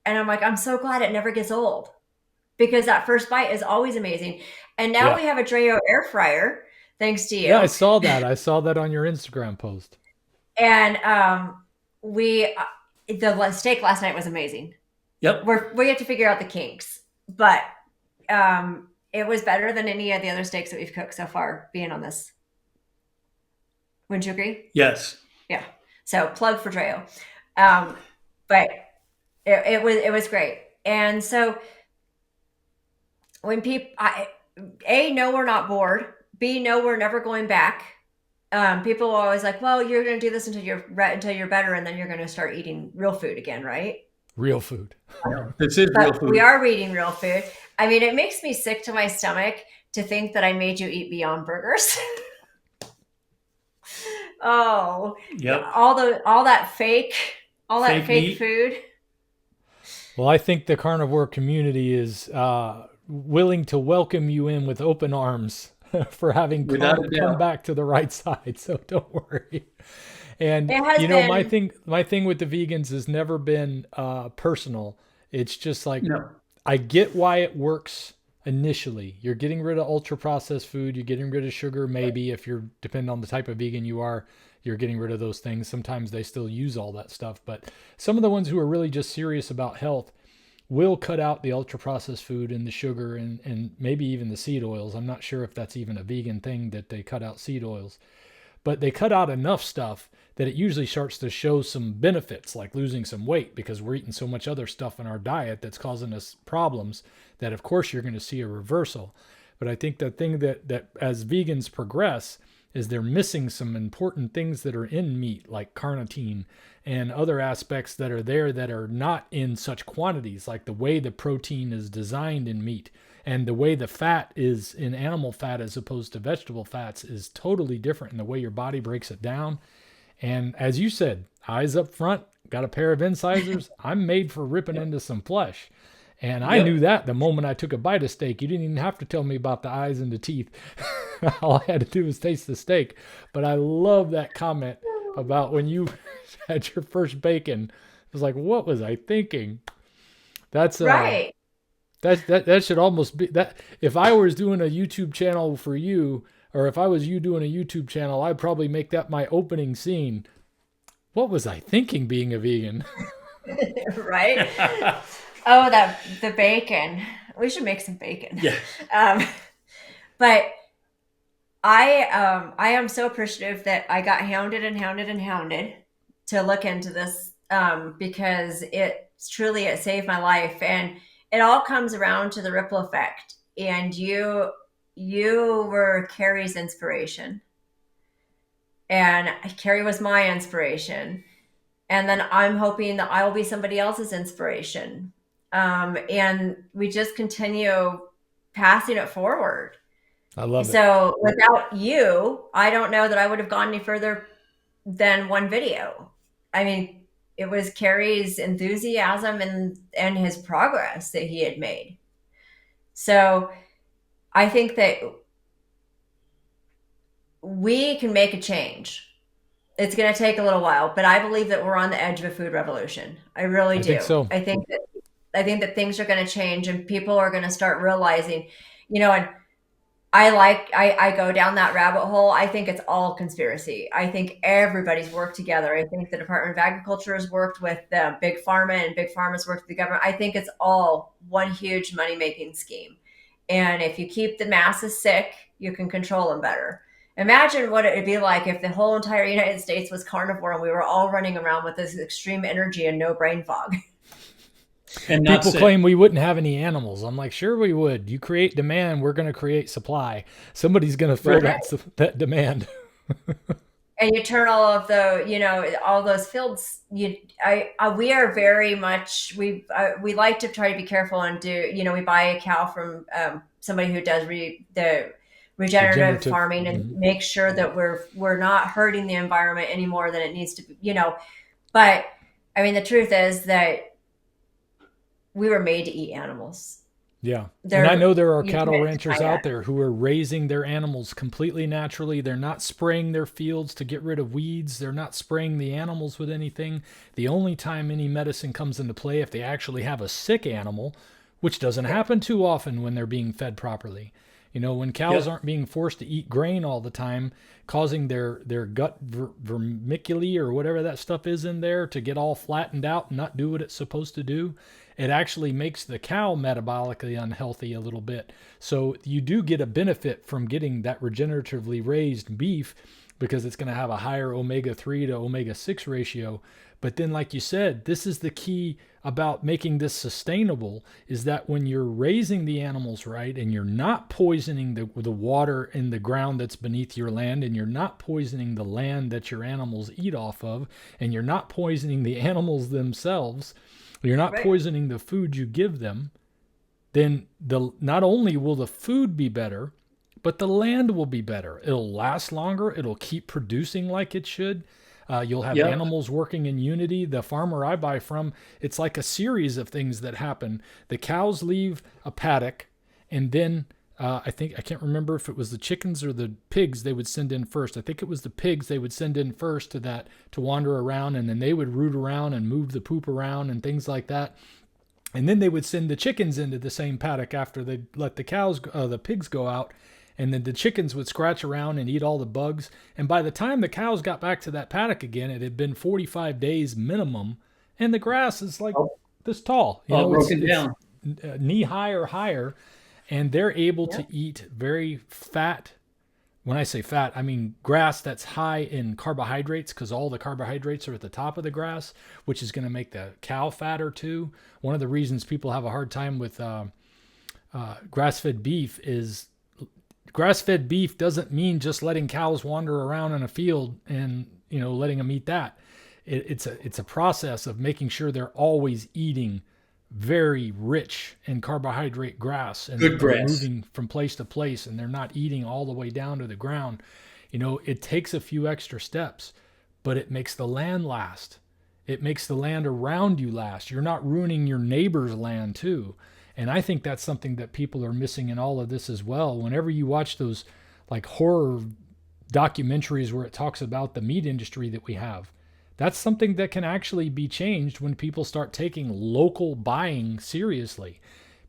And I'm like, I'm so glad it never gets old because that first bite is always amazing. And now yeah. we have a Dreo air fryer, thanks to Yeah, I you. saw that. I saw that on your Instagram post. And the steak last night was amazing. Yep. We have to figure out the kinks, but it was better than any of the other steaks that we've cooked so far. Being on this, wouldn't you agree? Yes. Yeah. So plug for Dreo, but it was great. And so when people, no, we're not bored. B, no, we're never going back. People are always like, well, you're going to do this until you're better, and then you're going to start eating real food again, right? Real food. This is real But food. we are eating real food. I mean, it makes me sick to my stomach to think that I made you eat Beyond Burgers. Oh, Yep. all that fake, all that Fake fake meat. food. Well, I think the carnivore community is willing to welcome you in with open arms for having Without a come doubt. back to the right side. So don't worry. And It has my been. thing with the vegans has never been personal. It's just like No. I get why it works initially. You're getting rid of ultra processed food. You're getting rid of sugar. Maybe if you're depending on the type of vegan you are, you're getting rid of those things. Sometimes they still use all that stuff, but some of the ones who are really just serious about health will cut out the ultra processed food and the sugar and maybe even the seed oils. I'm not sure if that's even a vegan thing that they cut out seed oils, but they cut out enough stuff that it usually starts to show some benefits like losing some weight because we're eating so much other stuff in our diet that's causing us problems that of course you're going to see a reversal. But I think the thing that as vegans progress is they're missing some important things that are in meat like carnitine and other aspects that are there that are not in such quantities, like the way the protein is designed in meat and the way the fat is in animal fat as opposed to vegetable fats is totally different in the way your body breaks it down. And as you said, eyes up front, got a pair of incisors. I'm made for ripping into some flesh. And I knew Yep. that the moment I took a bite of steak. You didn't even have to tell me about the eyes and the teeth. All I had to do was taste the steak. But I love that comment about when you had your first bacon. It was like, what was I thinking? That's Right. that should almost be that. If I was doing a YouTube channel for you, or if I was you doing a YouTube channel, I'd probably make that my opening scene. What was I thinking being a vegan? Right. Oh, the bacon. We should make some bacon. Yeah. But I am so appreciative that I got hounded and hounded and hounded to look into this, because it saved my life, and it all comes around to the ripple effect. And you were Carrie's inspiration, and Carrie was my inspiration, and then I'm hoping that I will be somebody else's inspiration, and we just continue passing it forward. I love it. So without you, I don't know that I would have gone any further than one video. I mean, it was Carrie's enthusiasm and his progress that he had made. So I think that we can make a change. It's going to take a little while, but I believe that we're on the edge of a food revolution. I really I do. think so. I think that things are going to change and people are going to start realizing, and I go down that rabbit hole. I think it's all conspiracy. I think everybody's worked together. I think the Department of Agriculture has worked with Big Pharma and Big Pharma's worked with the government. I think it's all one huge money-making scheme. And if you keep the masses sick, you can control them better. Imagine what it would be like if the whole entire United States was carnivore and we were all running around with this extreme energy and no brain fog. And People claim we wouldn't have any animals. I'm like, sure we would. You create demand, we're going to create supply. Somebody's going to fill that demand. And you turn all of all those fields. We are very much we like to try to be careful and do. We buy a cow from somebody who does the regenerative farming and make sure that we're not hurting the environment any more than it needs to be. But I mean, the truth is that we were made to eat animals. Yeah. And I know there are cattle ranchers out there who are raising their animals completely naturally. They're not spraying their fields to get rid of weeds. They're not spraying the animals with anything. The only time any medicine comes into play if they actually have a sick animal, which doesn't happen too often when they're being fed properly. When cows aren't being forced to eat grain all the time, causing their gut vermiculi or whatever that stuff is in there to get all flattened out and not do what it's supposed to do, it actually makes the cow metabolically unhealthy a little bit. So you do get a benefit from getting that regeneratively raised beef because it's going to have a higher omega-3 to omega-6 ratio. But then, like you said, this is the key about making this sustainable, is that when you're raising the animals right and you're not poisoning the water in the ground that's beneath your land, and you're not poisoning the land that your animals eat off of, and you're not poisoning the animals themselves, you're not poisoning the food you give them, then not only will the food be better, but the land will be better. It'll last longer. It'll keep producing like it should. You'll have animals working in unity. The farmer I buy from, it's like a series of things that happen. The cows leave a paddock, and then I can't remember if it was the chickens or the pigs they would send in first. I think it was the pigs they would send in first to wander around, and then they would root around and move the poop around and things like that. And then they would send the chickens into the same paddock after they let the pigs go out. And then the chickens would scratch around and eat all the bugs. And by the time the cows got back to that paddock again, it had been 45 days minimum. And the grass is like this tall. Broken down. It's knee high or higher. And they're able to eat very fat. When I say fat, I mean grass that's high in carbohydrates, because all the carbohydrates are at the top of the grass, which is going to make the cow fatter too. One of the reasons people have a hard time with grass-fed beef is grass-fed beef doesn't mean just letting cows wander around in a field and letting them eat that. It's a process of making sure they're always eating very rich in carbohydrate grass, and good grass, moving from place to place, and they're not eating all the way down to the ground. It takes a few extra steps, but it makes the land last. It makes the land around you last. You're not ruining your neighbor's land too. And I think that's something that people are missing in all of this as well. Whenever you watch those like horror documentaries where it talks about the meat industry that we have, that's something that can actually be changed when people start taking local buying seriously,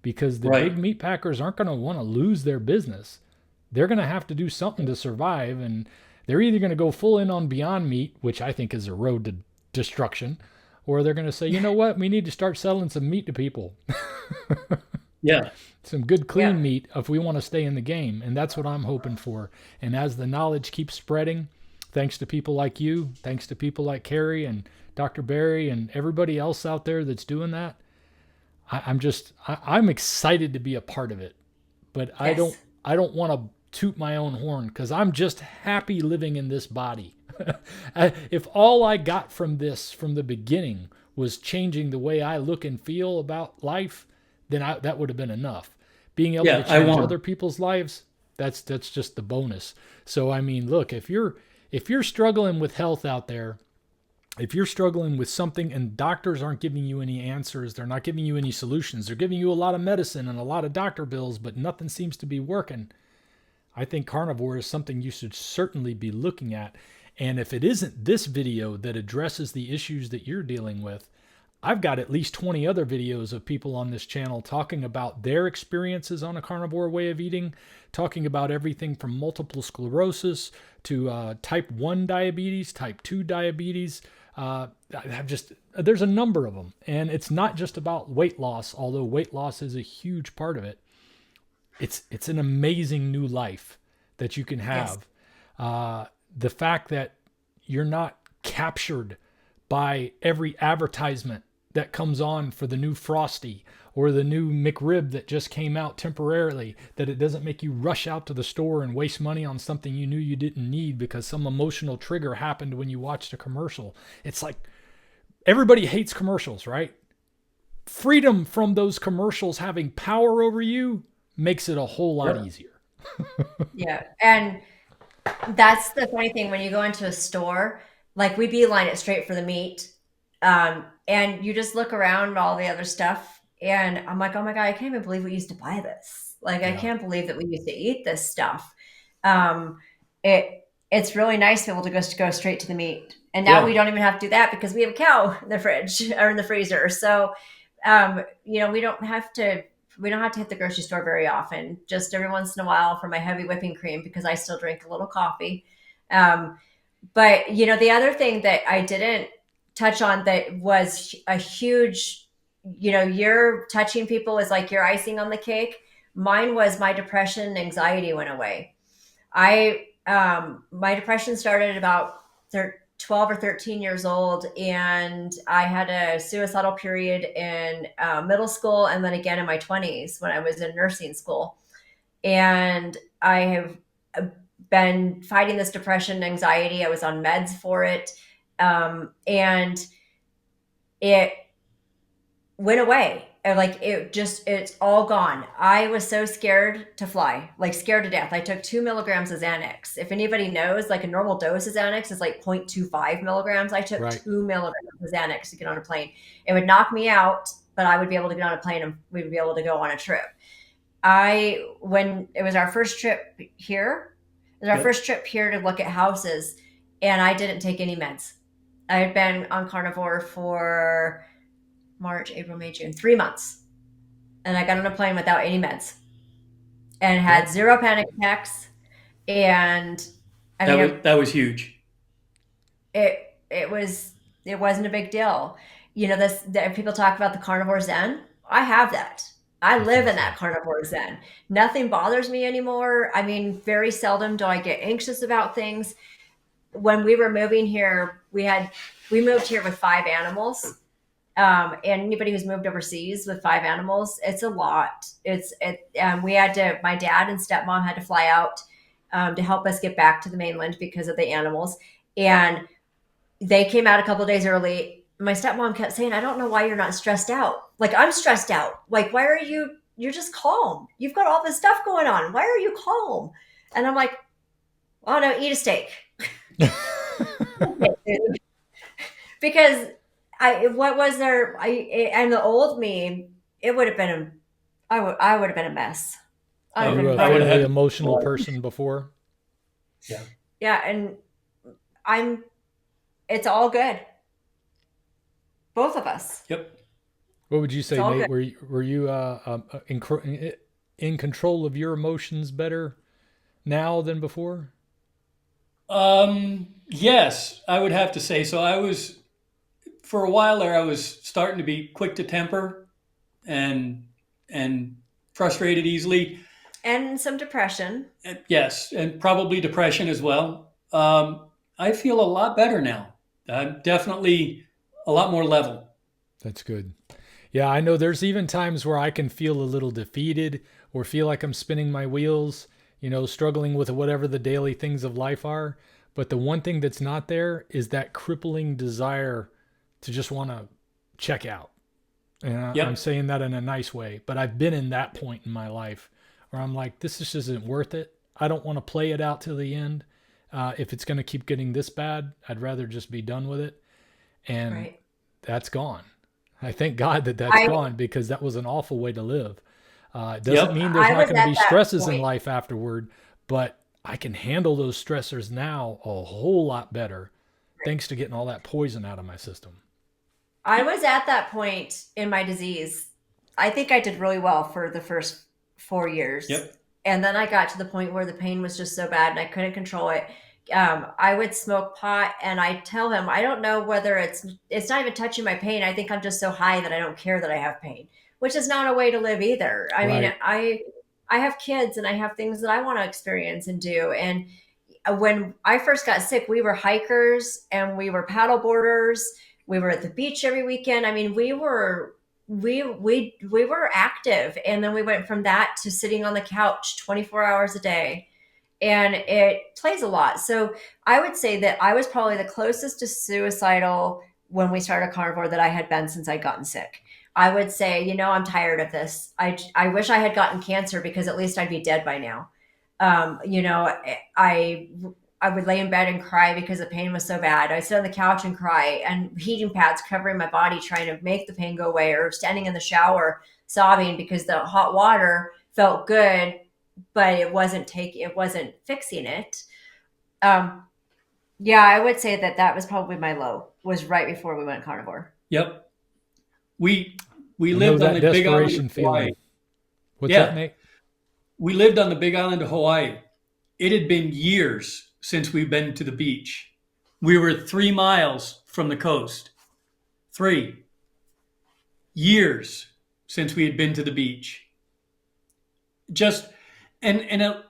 because the big meat packers aren't going to want to lose their business. They're going to have to do something to survive, and they're either going to go full in on Beyond Meat, which I think is a road to destruction, or they're going to say, you know what, we need to start selling some meat to people. Some good clean meat if we want to stay in the game. And that's what I'm hoping for. And as the knowledge keeps spreading, thanks to people like you, thanks to people like Carrie and Dr. Barry and everybody else out there that's doing that, I'm excited to be a part of it. But I don't want to toot my own horn, because I'm just happy living in this body. If all I got from this from the beginning was changing the way I look and feel about life, then that would have been enough. Being able to change other people's lives, that's just the bonus. So I mean, look, if you're struggling with health out there, if you're struggling with something and doctors aren't giving you any answers, they're not giving you any solutions, they're giving you a lot of medicine and a lot of doctor bills, but nothing seems to be working, I think carnivore is something you should certainly be looking at. And if it isn't this video that addresses the issues that you're dealing with, I've got at least 20 other videos of people on this channel talking about their experiences on a carnivore way of eating, talking about everything from multiple sclerosis to type 1 diabetes, type 2 diabetes. There's a number of them. And it's not just about weight loss, although weight loss is a huge part of it. It's an amazing new life that you can have. Yes. The fact that you're not captured by every advertisement that comes on for the new Frosty or the new McRib that just came out temporarily, that it doesn't make you rush out to the store and waste money on something you knew you didn't need because some emotional trigger happened when you watched a commercial. It's like everybody hates commercials, right? Freedom from those commercials having power over you makes it a whole lot easier. Yeah. And that's the funny thing when you go into a store, like we beeline it straight for the meat. And you just look around at all the other stuff and I'm like, oh my God, I can't even believe we used to buy this. Like, I can't believe that we used to eat this stuff. It's really nice to be able to go straight to the meat. And now we don't even have to do that because we have a cow in the fridge or in the freezer. So, we don't have to hit the grocery store very often, just every once in a while for my heavy whipping cream, because I still drink a little coffee. But the other thing that I didn't touch on that was a huge, you're touching people is like your icing on the cake. Mine was my depression and anxiety went away. My depression started at about 12 or 13 years old. And I had a suicidal period in middle school. And then again in my 20s when I was in nursing school. And I have been fighting this depression and anxiety. I was on meds for it. And it went away. It's all gone. I was so scared to fly, like scared to death. I took 2 milligrams of Xanax. If anybody knows, like a normal dose of Xanax is like 0.25 milligrams. I took 2 milligrams of Xanax to get on a plane. It would knock me out, but I would be able to get on a plane and we would be able to go on a trip. When it was our first trip here, to look at houses, and I didn't take any meds. I had been on carnivore for March, April, May, June, 3 months. And I got on a plane without any meds and had 0 panic attacks. And that was huge. It wasn't a big deal. People talk about the carnivore zen. I have that. I live in that carnivore zen. Nothing bothers me anymore. I mean, very seldom do I get anxious about things. When we were moving here, we moved here with 5 animals. And anybody who's moved overseas with 5 animals, it's a lot. My dad and stepmom had to fly out to help us get back to the mainland because of the animals. And they came out a couple of days early. My stepmom kept saying, I don't know why you're not stressed out. Like, I'm stressed out. Like, why are you're just calm. You've got all this stuff going on. Why are you calm? And I'm like, oh no, eat a steak. Because and the old me, it would have been I would have been a mess. I would have been an emotional person before. Yeah, and it's all good. Both of us. Yep. What would you say, Nate? Were you in control of your emotions better now than before? Yes, I would have to say so. For a while there, I was starting to be quick to temper and frustrated easily. And some depression. Yes, and probably depression as well. I feel a lot better now. I'm definitely a lot more level. That's good. Yeah, I know there's even times where I can feel a little defeated or feel like I'm spinning my wheels, struggling with whatever the daily things of life are. But the one thing that's not there is that crippling desire to just want to check out. And I'm saying that in a nice way, but I've been in that point in my life where I'm like, this just isn't worth it. I don't want to play it out to the end. If it's going to keep getting this bad, I'd rather just be done with it. And that's gone. I thank God that's gone, because that was an awful way to live. It doesn't mean there's not going to be stresses in life afterward, but I can handle those stressors now a whole lot better thanks to getting all that poison out of my system. I was at that point in my disease. I think I did really well for the first 4 years. Yep. And then I got to the point where the pain was just so bad and I couldn't control it. I would smoke pot, and I tell him, I don't know whether it's not even touching my pain. I think I'm just so high that I don't care that I have pain, which is not a way to live either. I mean, I have kids and I have things that I want to experience and do. And when I first got sick, we were hikers and we were paddle boarders. We were at the beach every weekend. I mean, we were active. And then we went from that to sitting on the couch 24 hours a day. And it plays a lot. So I would say that I was probably the closest to suicidal when we started Carnivore that I had been since I'd gotten sick. I would say, you know, I'm tired of this. I wish I had gotten cancer because at least I'd be dead by now. You know, I would lay in bed and cry because the pain was so bad. I'd sit on the couch and cry, and heating pads covering my body trying to make the pain go away, or standing in the shower sobbing because the hot water felt good, but it wasn't fixing it. Yeah, I would say that was probably my low, was right before we went carnivore. Yep. We lived on the Big Island of Hawaii. What's that, Nate? We lived on the Big Island of Hawaii. It had been years since we've been to the beach. We were 3 miles from the coast. 3 years since we had been to the beach. And a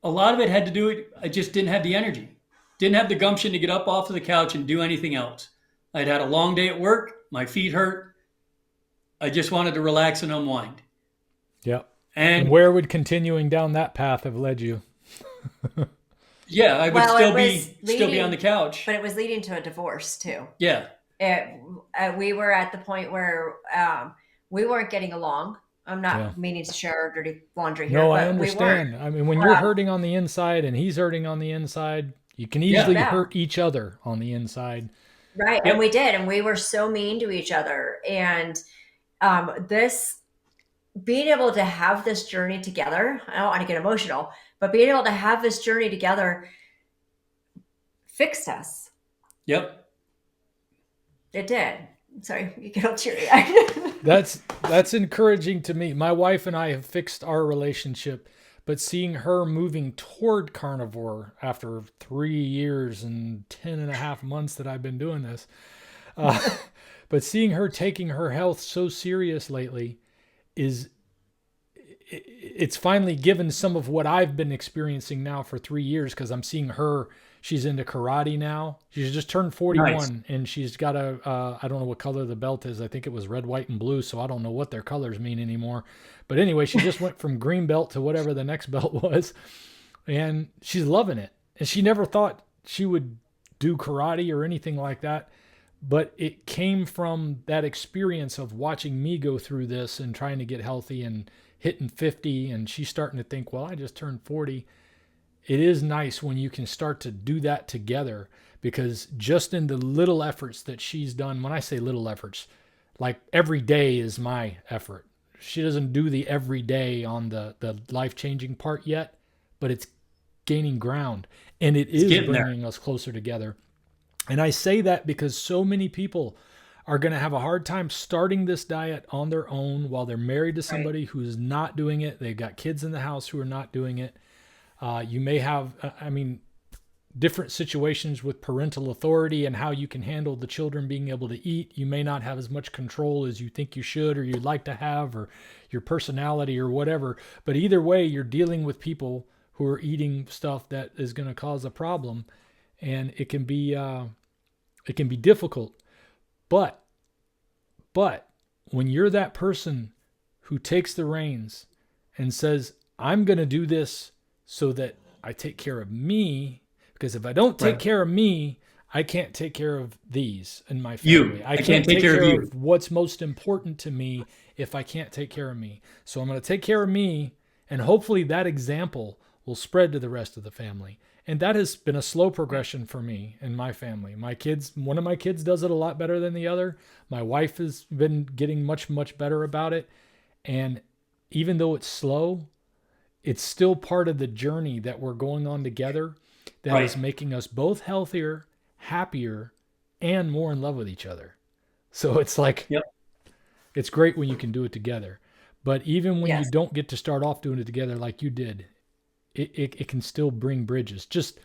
lot of it had to do with, I just didn't have the energy. Didn't have the gumption to get up off of the couch and do anything else. I'd had a long day at work. My feet hurt. I just wanted to relax and unwind. Yeah. And where would continuing down that path have led you? Yeah, I would still be on the couch. But it was leading to a divorce too. Yeah. We were at the point where we weren't getting along. I'm not meaning to share our dirty laundry here. No, I understand. I mean, when you're hurting on the inside and he's hurting on the inside, you can easily hurt each other on the inside. Right. Yep. And we did. And we were so mean to each other. And being able to have this journey together, I don't want to get emotional, but being able to have this journey together fixed us. Yep. It did. Sorry, you get all teary-eyed. That's encouraging to me. My wife and I have fixed our relationship, but seeing her moving toward carnivore after 3 years and 10 and a half months that I've been doing this, but seeing her taking her health so serious lately it's finally given some of what I've been experiencing now for 3 years, because I'm seeing her. She's into karate now. She's just turned 41. Nice. And she's got I don't know what color the belt is. I think it was red, white, and blue. So I don't know what their colors mean anymore. But anyway, she just went from green belt to whatever the next belt was. And she's loving it. And she never thought she would do karate or anything like that. But it came from that experience of watching me go through this and trying to get healthy and hitting 50. And she's starting to think, well, I just turned 40. It is nice when you can start to do that together, because just in the little efforts that she's done, when I say little efforts, like every day is my effort. She doesn't do the every day on the life-changing part yet, but it's gaining ground, and it's bringing us closer together. And I say that because so many people are going to have a hard time starting this diet on their own while they're married to somebody who's not doing it. They've got kids in the house who are not doing it. You may have, different situations with parental authority and how you can handle the children being able to eat. You may not have as much control as you think you should or you'd like to have, or your personality or whatever. But either way, you're dealing with people who are eating stuff that is going to cause a problem, and it can be difficult. But when you're that person who takes the reins and says, I'm going to do this so that I take care of me, because if I don't take care of me, I can't take care of these and my family. I can't take care of what's most important to me if I can't take care of me. So I'm going to take care of me, and hopefully that example will spread to the rest of the family. And that has been a slow progression for me and my family. One of my kids does it a lot better than the other. My wife has been getting much, much better about it. And even though it's slow, it's still part of the journey that we're going on together that is Right. making us both healthier, happier, and more in love with each other. So it's like, Yep. it's great when you can do it together. But even when you Yes. don't get to start off doing it together like you did, it can still bring bridges. Just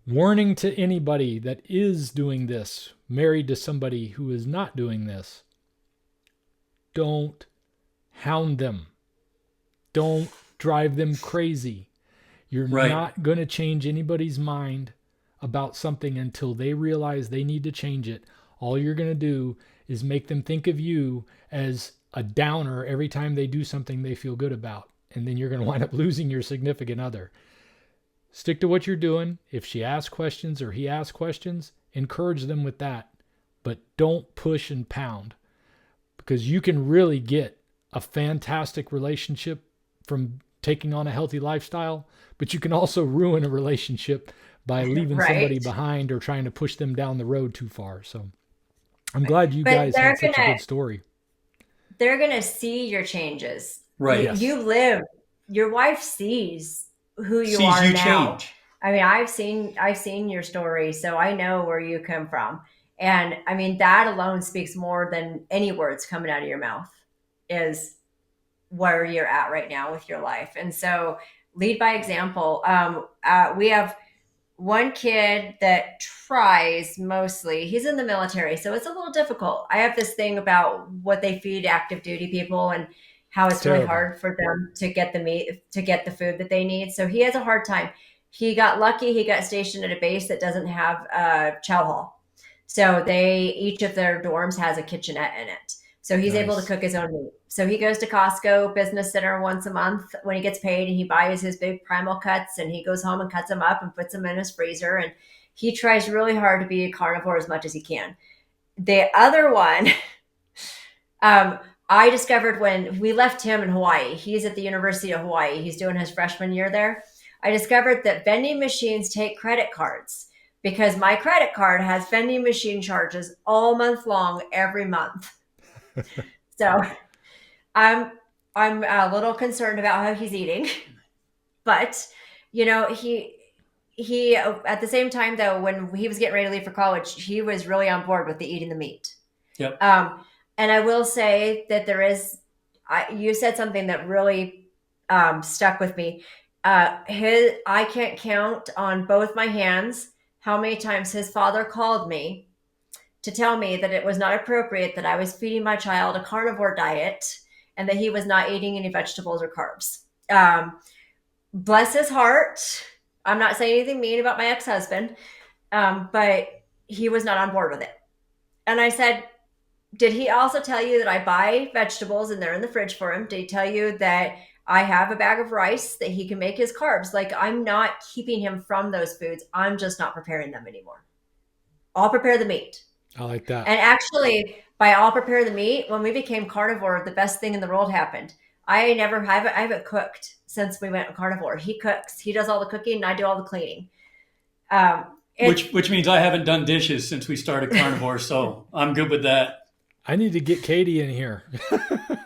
warning to anybody that is doing this, married to somebody who is not doing this, don't hound them. Don't drive them crazy. You're Right. not going to change anybody's mind about something until they realize they need to change it. All you're going to do is make them think of you as a downer every time they do something they feel good about. And then you're going to wind up losing your significant other. Stick to what you're doing. If she asks questions or he asks questions, encourage them with that. But don't push and pound, because you can really get a fantastic relationship from taking on a healthy lifestyle, but you can also ruin a relationship by leaving somebody Right. behind or trying to push them down the road too far. So I'm glad you But guys had such a good story. they're gonna see your changes. Right. Yes. You live. Your wife sees who you Sees are you now. change. I mean, I've seen your story, so I know where you come from. And I mean, that alone speaks more than any words coming out of your mouth, is where you're at right now with your life. And so lead by example. We have one kid that tries mostly. He's in the military, so it's a little difficult. I have this thing about what they feed active duty people and how it's really Terrible. hard for them to get the meat, to get the food that they need. So he has a hard time. He got lucky. He got stationed at a base that doesn't have a chow hall. So each of their dorms has a kitchenette in it. So he's able to Nice. cook his own meat. So he goes to Costco Business Center once a month when he gets paid, and he buys his big primal cuts, and he goes home and cuts them up and puts them in his freezer. And he tries really hard to be a carnivore as much as he can. The other one, I discovered when we left him in Hawaii. He's at the University of Hawaii. He's doing his freshman year there. I discovered that vending machines take credit cards, because my credit card has vending machine charges all month long, every month. So I'm a little concerned about how he's eating, but he at the same time, though, when he was getting ready to leave for college, he was really on board with the eating the meat. Yep. And I will say that you said something that really stuck with me. I can't count on both my hands how many times his father called me to tell me that it was not appropriate that I was feeding my child a carnivore diet and that he was not eating any vegetables or carbs. Bless his heart. I'm not saying anything mean about my ex-husband, but he was not on board with it. And I said, did he also tell you that I buy vegetables and they're in the fridge for him? Did he tell you that I have a bag of rice that he can make his carbs? Like, I'm not keeping him from those foods. I'm just not preparing them anymore. I'll prepare the meat. I like that. And actually, by I'll prepare the meat, when we became carnivore, the best thing in the world happened. I haven't cooked since we went carnivore. He cooks. He does all the cooking, and I do all the cleaning. Which means I haven't done dishes since we started carnivore, so I'm good with that. I need to get Katie in here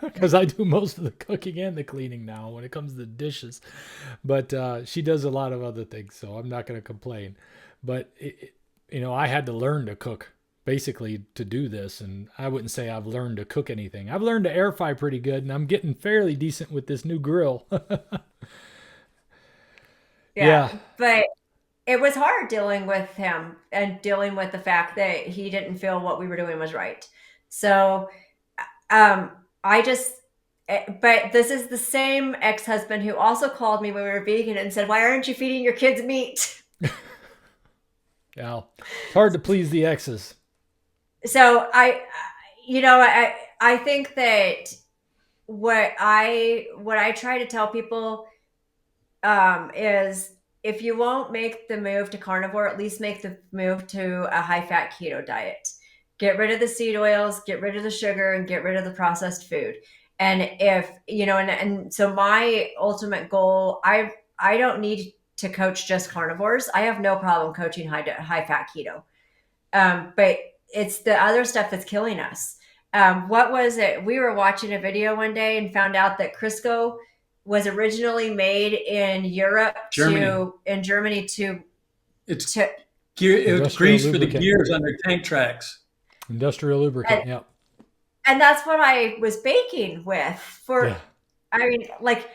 because I do most of the cooking and the cleaning now when it comes to the dishes. But she does a lot of other things, so I'm not going to complain. But, I had to learn to cook basically to do this. And I wouldn't say I've learned to cook anything. I've learned to air fry pretty good, and I'm getting fairly decent with this new grill. Yeah. But it was hard dealing with him and dealing with the fact that he didn't feel what we were doing was right. So but this is the same ex-husband who also called me when we were vegan and said, why aren't you feeding your kids meat? Yeah. It's hard to please the exes. So I think that what I try to tell people is, if you won't make the move to carnivore, at least make the move to a high-fat keto diet. Get rid of the seed oils, get rid of the sugar, and get rid of the processed food. And if, and so my ultimate goal, I don't need to coach just carnivores. I have no problem coaching high-fat keto. But it's the other stuff that's killing us. What was it? We were watching a video one day and found out that Crisco was originally made in Europe Germany. in Germany to It's to gear. It was Industrial grease for the lubricant. gears on their tank tracks. Industrial lubricant. and, Yeah. and that's what I was baking with for. Yeah. I mean, like,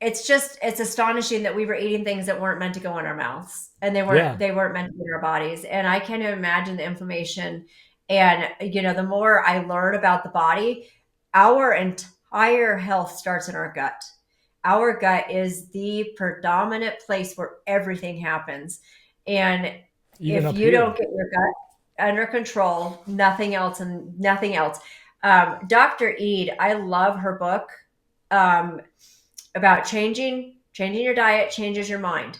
it's astonishing that we were eating things that weren't meant to go in our mouths, and Yeah. they weren't meant to be in our bodies. And I can't imagine the inflammation. And the more I learn about the body, our entire health starts in our gut. Our gut is the predominant place where everything happens. And Even if up you here. don't get your gut under control, nothing else and nothing else. Dr. Eid, I love her book. About changing your diet changes your mind.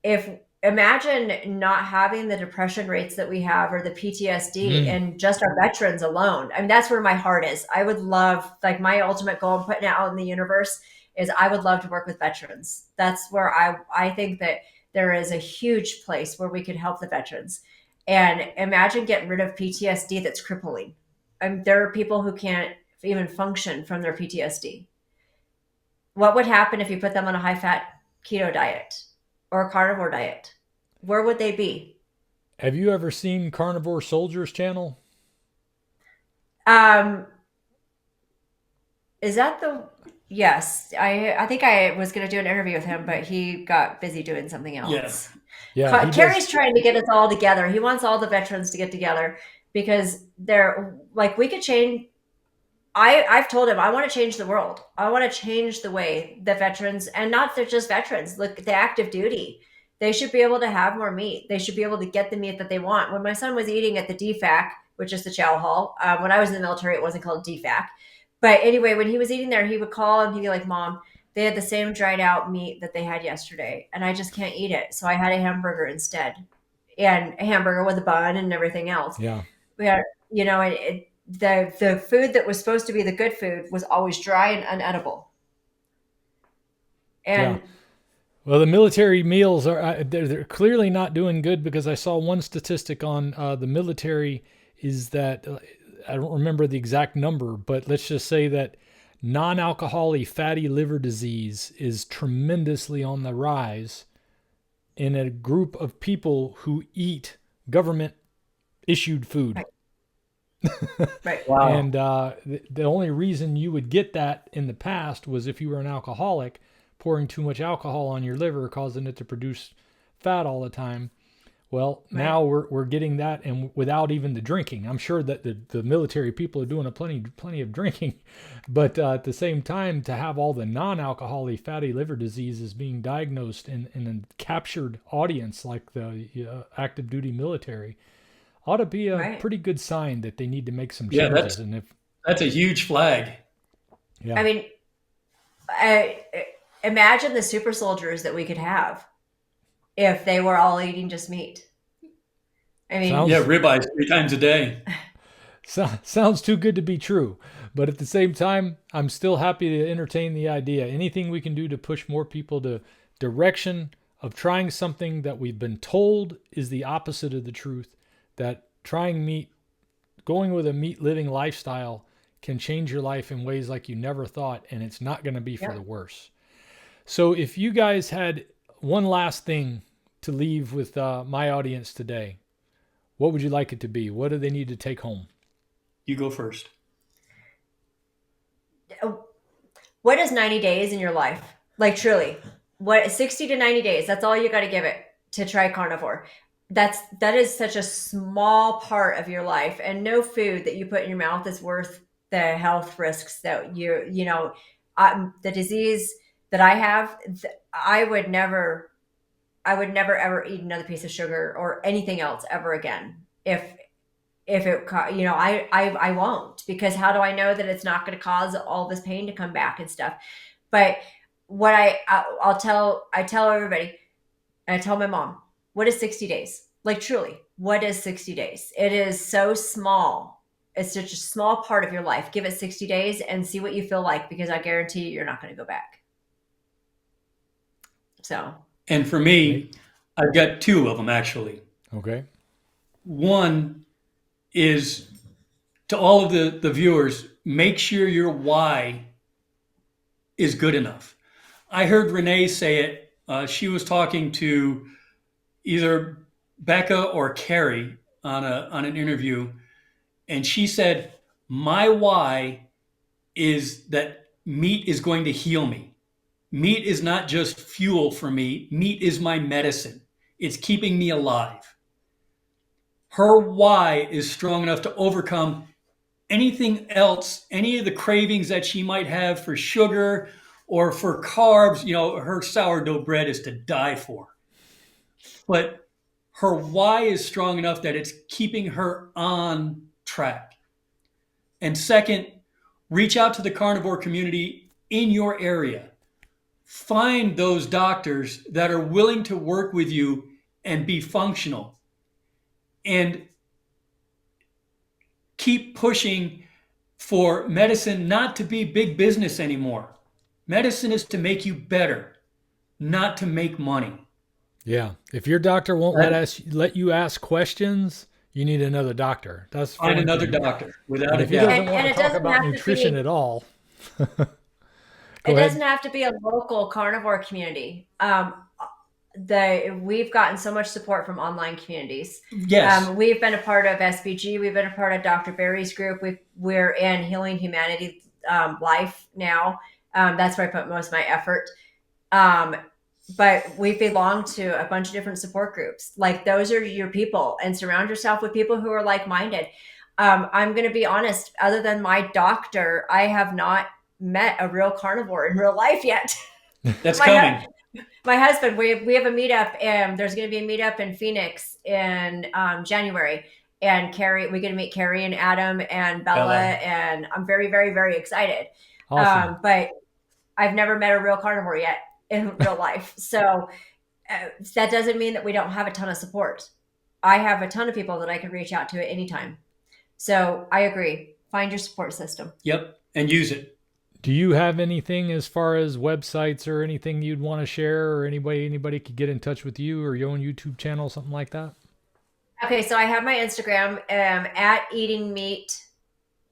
If imagine not having the depression rates that we have, or the PTSD, and just our veterans alone. I mean, that's where my heart is. I would love, like, my ultimate goal I'm putting it out in the universe is I would love to work with veterans. That's where I think that there is a huge place where we could help the veterans. And imagine getting rid of PTSD that's crippling. There are people who can't even function from their PTSD. What would happen if you put them on a high fat keto diet or a carnivore diet? Where would they be? Have you ever seen Carnivore Soldiers channel? Is that the? Yes, I think I was going to do an interview with him, but he got busy doing something else. Yes. Yeah. Carrie's trying to get us all together. He wants all the veterans to get together because they're like, we could change. I've told him I want to change the world. I want to change the way that veterans, and not just veterans, look, the active duty, they should be able to have more meat. They should be able to get the meat that they want. When my son was eating at the DFAC, which is the chow hall, when I was in the military, it wasn't called DFAC. But anyway, when he was eating there, he would call and he'd be like, Mom, they had the same dried out meat that they had yesterday, and I just can't eat it. So I had a hamburger instead, and a hamburger with a bun and everything else. Yeah. We had, the food that was supposed to be the good food was always dry and unedible. And well, the military meals are they're clearly not doing good, because I saw one statistic on the military is that I don't remember the exact number, but let's just say that non-alcoholic fatty liver disease is tremendously on the rise in a group of people who eat government issued food. Right. Right. Wow. And the only reason you would get that in the past was if you were an alcoholic, pouring too much alcohol on your liver, causing it to produce fat all the time. Well, now we're getting that, and without even the drinking. I'm sure that the military people are doing plenty of drinking, but at the same time, to have all the non-alcoholic fatty liver diseases being diagnosed in a captured audience like the active duty military ought to be a pretty good sign that they need to make some changes. Yeah, that's a huge flag. Yeah. I mean, imagine the super soldiers that we could have if they were all eating just meat. I mean, ribeyes 3 times a day. Sounds too good to be true. But at the same time, I'm still happy to entertain the idea. Anything we can do to push more people to direction of trying something that we've been told is the opposite of the truth, that trying meat, going with a meat living lifestyle can change your life in ways like you never thought, and it's not going to be for the worse. So if you guys had one last thing to leave with my audience today, what would you like it to be? What do they need to take home? You go first. What is 90 days in your life? Like, truly, 60 to 90 days, that's all you got to give it to try carnivore. That is such a small part of your life, and no food that you put in your mouth is worth the health risks that the disease that I have. I would never ever eat another piece of sugar or anything else ever again. If it, I won't, because how do I know that it's not going to cause all this pain to come back and stuff? But what I tell everybody, and I tell my mom, what is 60 days? Like, truly, what is 60 days? It is so small. It's such a small part of your life. Give it 60 days and see what you feel like, because I guarantee you're not going to go back. So. And for me, I've got 2 of them, actually. Okay. One is, to all of the viewers, make sure your why is good enough. I heard Renee say it. She was talking to either Becca or Carrie on an interview, and she said, "My why is that meat is going to heal me. Meat is not just fuel for me. Meat is my medicine. It's keeping me alive." Her why is strong enough to overcome anything else, any of the cravings that she might have for sugar or for carbs. Her sourdough bread is to die for. But her why is strong enough that it's keeping her on track. And second, reach out to the carnivore community in your area. Find those doctors that are willing to work with you and be functional. And keep pushing for medicine not to be big business anymore. Medicine is to make you better, not to make money. Yeah. If your doctor won't let you ask questions, you need another doctor. That's Find another doctor, without But a if he doubt. doesn't want to talk about nutrition at all, it doesn't have to be a local carnivore community. We've gotten so much support from online communities. Yes. We've been a part of SBG. We've been a part of Dr. Barry's group. We're in Healing Humanity Life now. That's where I put most of my effort. But we belong to a bunch of different support groups. Like, those are your people, and surround yourself with people who are like-minded. I'm going to be honest, other than my doctor, I have not met a real carnivore in real life yet. That's coming. My husband, we have a meetup, and there's going to be a meetup in Phoenix in January. And we're going to meet Carrie and Adam and Bella. And I'm very, very, very excited. Awesome. But I've never met a real carnivore yet in real life. So that doesn't mean that we don't have a ton of support. I have a ton of people that I can reach out to at any time. So I agree. Find your support system. Yep. And use it. Do you have anything as far as websites or anything you'd want to share, or anybody could get in touch with you, or your own YouTube channel, something like that? Okay, so I have my Instagram at Eating Meat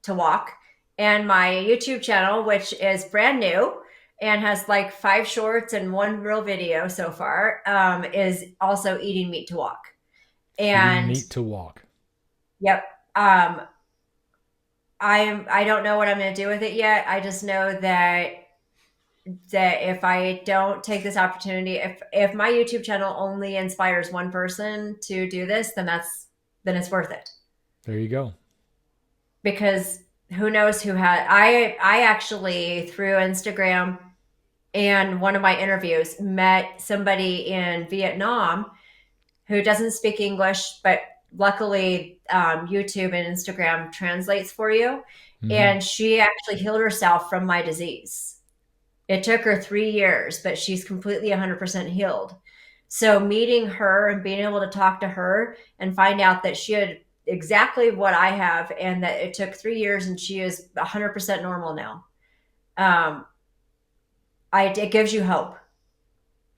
to Walk, and my YouTube channel, which is brand new and has like 5 shorts and 1 real video so far, is also Eating Meat to Walk. And Eating Meat to Walk. Yep. I don't know what I'm going to do with it yet. I just know that if I don't take this opportunity, if my YouTube channel only inspires one person to do this, then it's worth it. There you go. Because who knows who had, I actually, through Instagram and one of my interviews, met somebody in Vietnam who doesn't speak English, but luckily YouTube and Instagram translates for you. Mm-hmm. And she actually healed herself from my disease. It took her 3 years, but she's completely 100% healed. So meeting her and being able to talk to her and find out that she had exactly what I have, and that it took 3 years and she is 100% normal now. It gives you hope.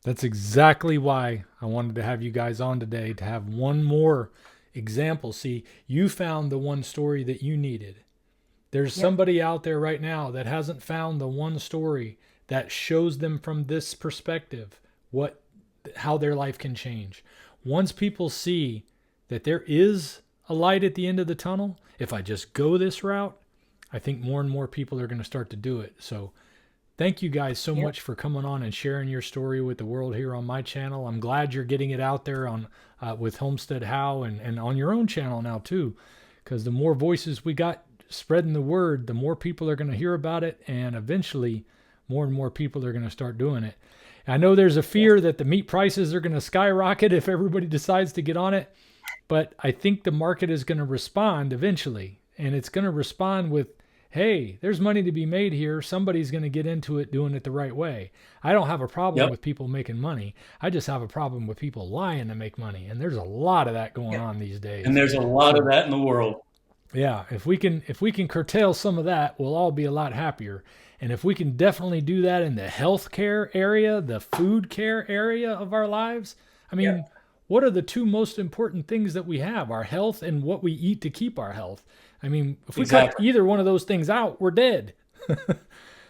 That's exactly why I wanted to have you guys on today, to have one more example. See, you found the one story that you needed. There's somebody out there right now that hasn't found the one story that shows them from this perspective how their life can change. Once people see that there is a light at the end of the tunnel, if I just go this route, I think more and more people are going to start to do it. So thank you guys so much for coming on and sharing your story with the world here on my channel. I'm glad you're getting it out there on with Homestead How and on your own channel now too, because the more voices we got spreading the word, the more people are going to hear about it, and eventually more and more people are going to start doing it. I know there's a fear that the meat prices are going to skyrocket if everybody decides to get on it, but I think the market is going to respond eventually, and it's going to respond with, hey, there's money to be made here. Somebody's going to get into it doing it the right way. I don't have a problem with people making money. I just have a problem with people lying to make money, and there's a lot of that going on these days. And there's a lot of that in the world. Yeah, if we can curtail some of that, we'll all be a lot happier. And if we can definitely do that in the healthcare area, the food care area of our lives, I mean, what are the 2 most important things that we have? Our health and what we eat to keep our health. I mean, if we cut either one of those things out, we're dead.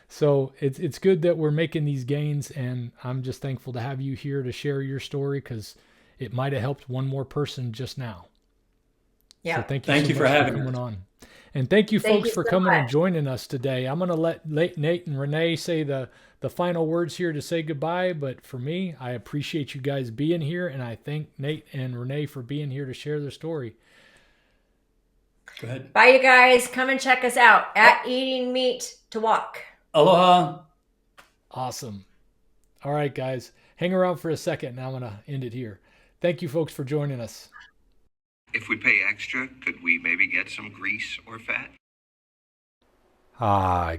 So it's good that we're making these gains, and I'm just thankful to have you here to share your story, because it might have helped one more person just now. Yeah. So thank Thank you you so for much for having coming us. on. And thank you Thank folks you for so coming and much. joining us today. I'm going to let Nate and Renee say the final words here to say goodbye. But for me, I appreciate you guys being here, and I thank Nate and Renee for being here to share their story. Go ahead. Bye, you guys. Come and check us out at Eating Meat to Walk. Aloha. Awesome. All right, guys. Hang around for a second, and I'm going to end it here. Thank you, folks, for joining us. If we pay extra, could we maybe get some grease or fat?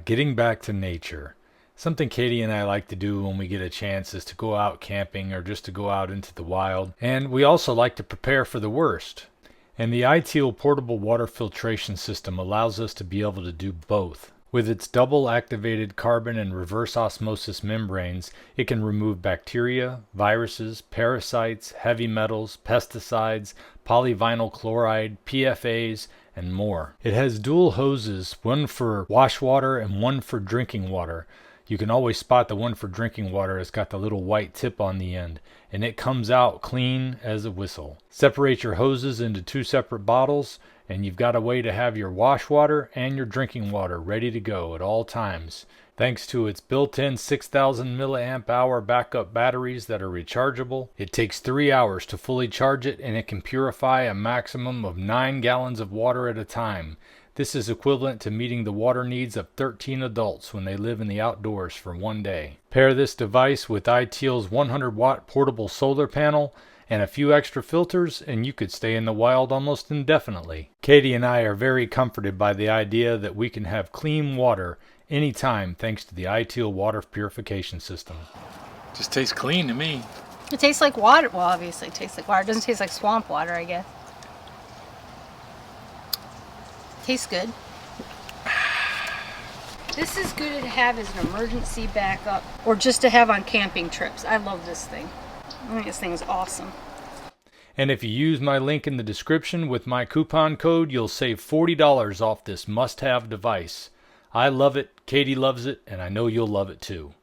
Getting back to nature. Something Katie and I like to do when we get a chance is to go out camping or just to go out into the wild. And we also like to prepare for the worst. And the ITEAL portable water filtration system allows us to be able to do both. With its double activated carbon and reverse osmosis membranes, it can remove bacteria, viruses, parasites, heavy metals, pesticides, polyvinyl chloride, PFAs, and more. It has dual hoses, one for wash water and one for drinking water. You can always spot the one for drinking water has got the little white tip on the end, and it comes out clean as a whistle. Separate your hoses into 2 separate bottles, and you've got a way to have your wash water and your drinking water ready to go at all times. Thanks to its built-in 6,000 milliamp hour backup batteries that are rechargeable, it takes 3 hours to fully charge it, and it can purify a maximum of 9 gallons of water at a time. This is equivalent to meeting the water needs of 13 adults when they live in the outdoors for one day. Pair this device with ITEAL's 100-watt portable solar panel and a few extra filters, and you could stay in the wild almost indefinitely. Katie and I are very comforted by the idea that we can have clean water anytime thanks to the ITEAL water purification system. Just tastes clean to me. It tastes like water. Well, obviously it tastes like water. It doesn't taste like swamp water, I guess. Tastes good. This is good to have as an emergency backup or just to have on camping trips. I love this thing. I think this thing is awesome. And if you use my link in the description with my coupon code, you'll save $40 off this must-have device. I love it, Katie loves it, and I know you'll love it too.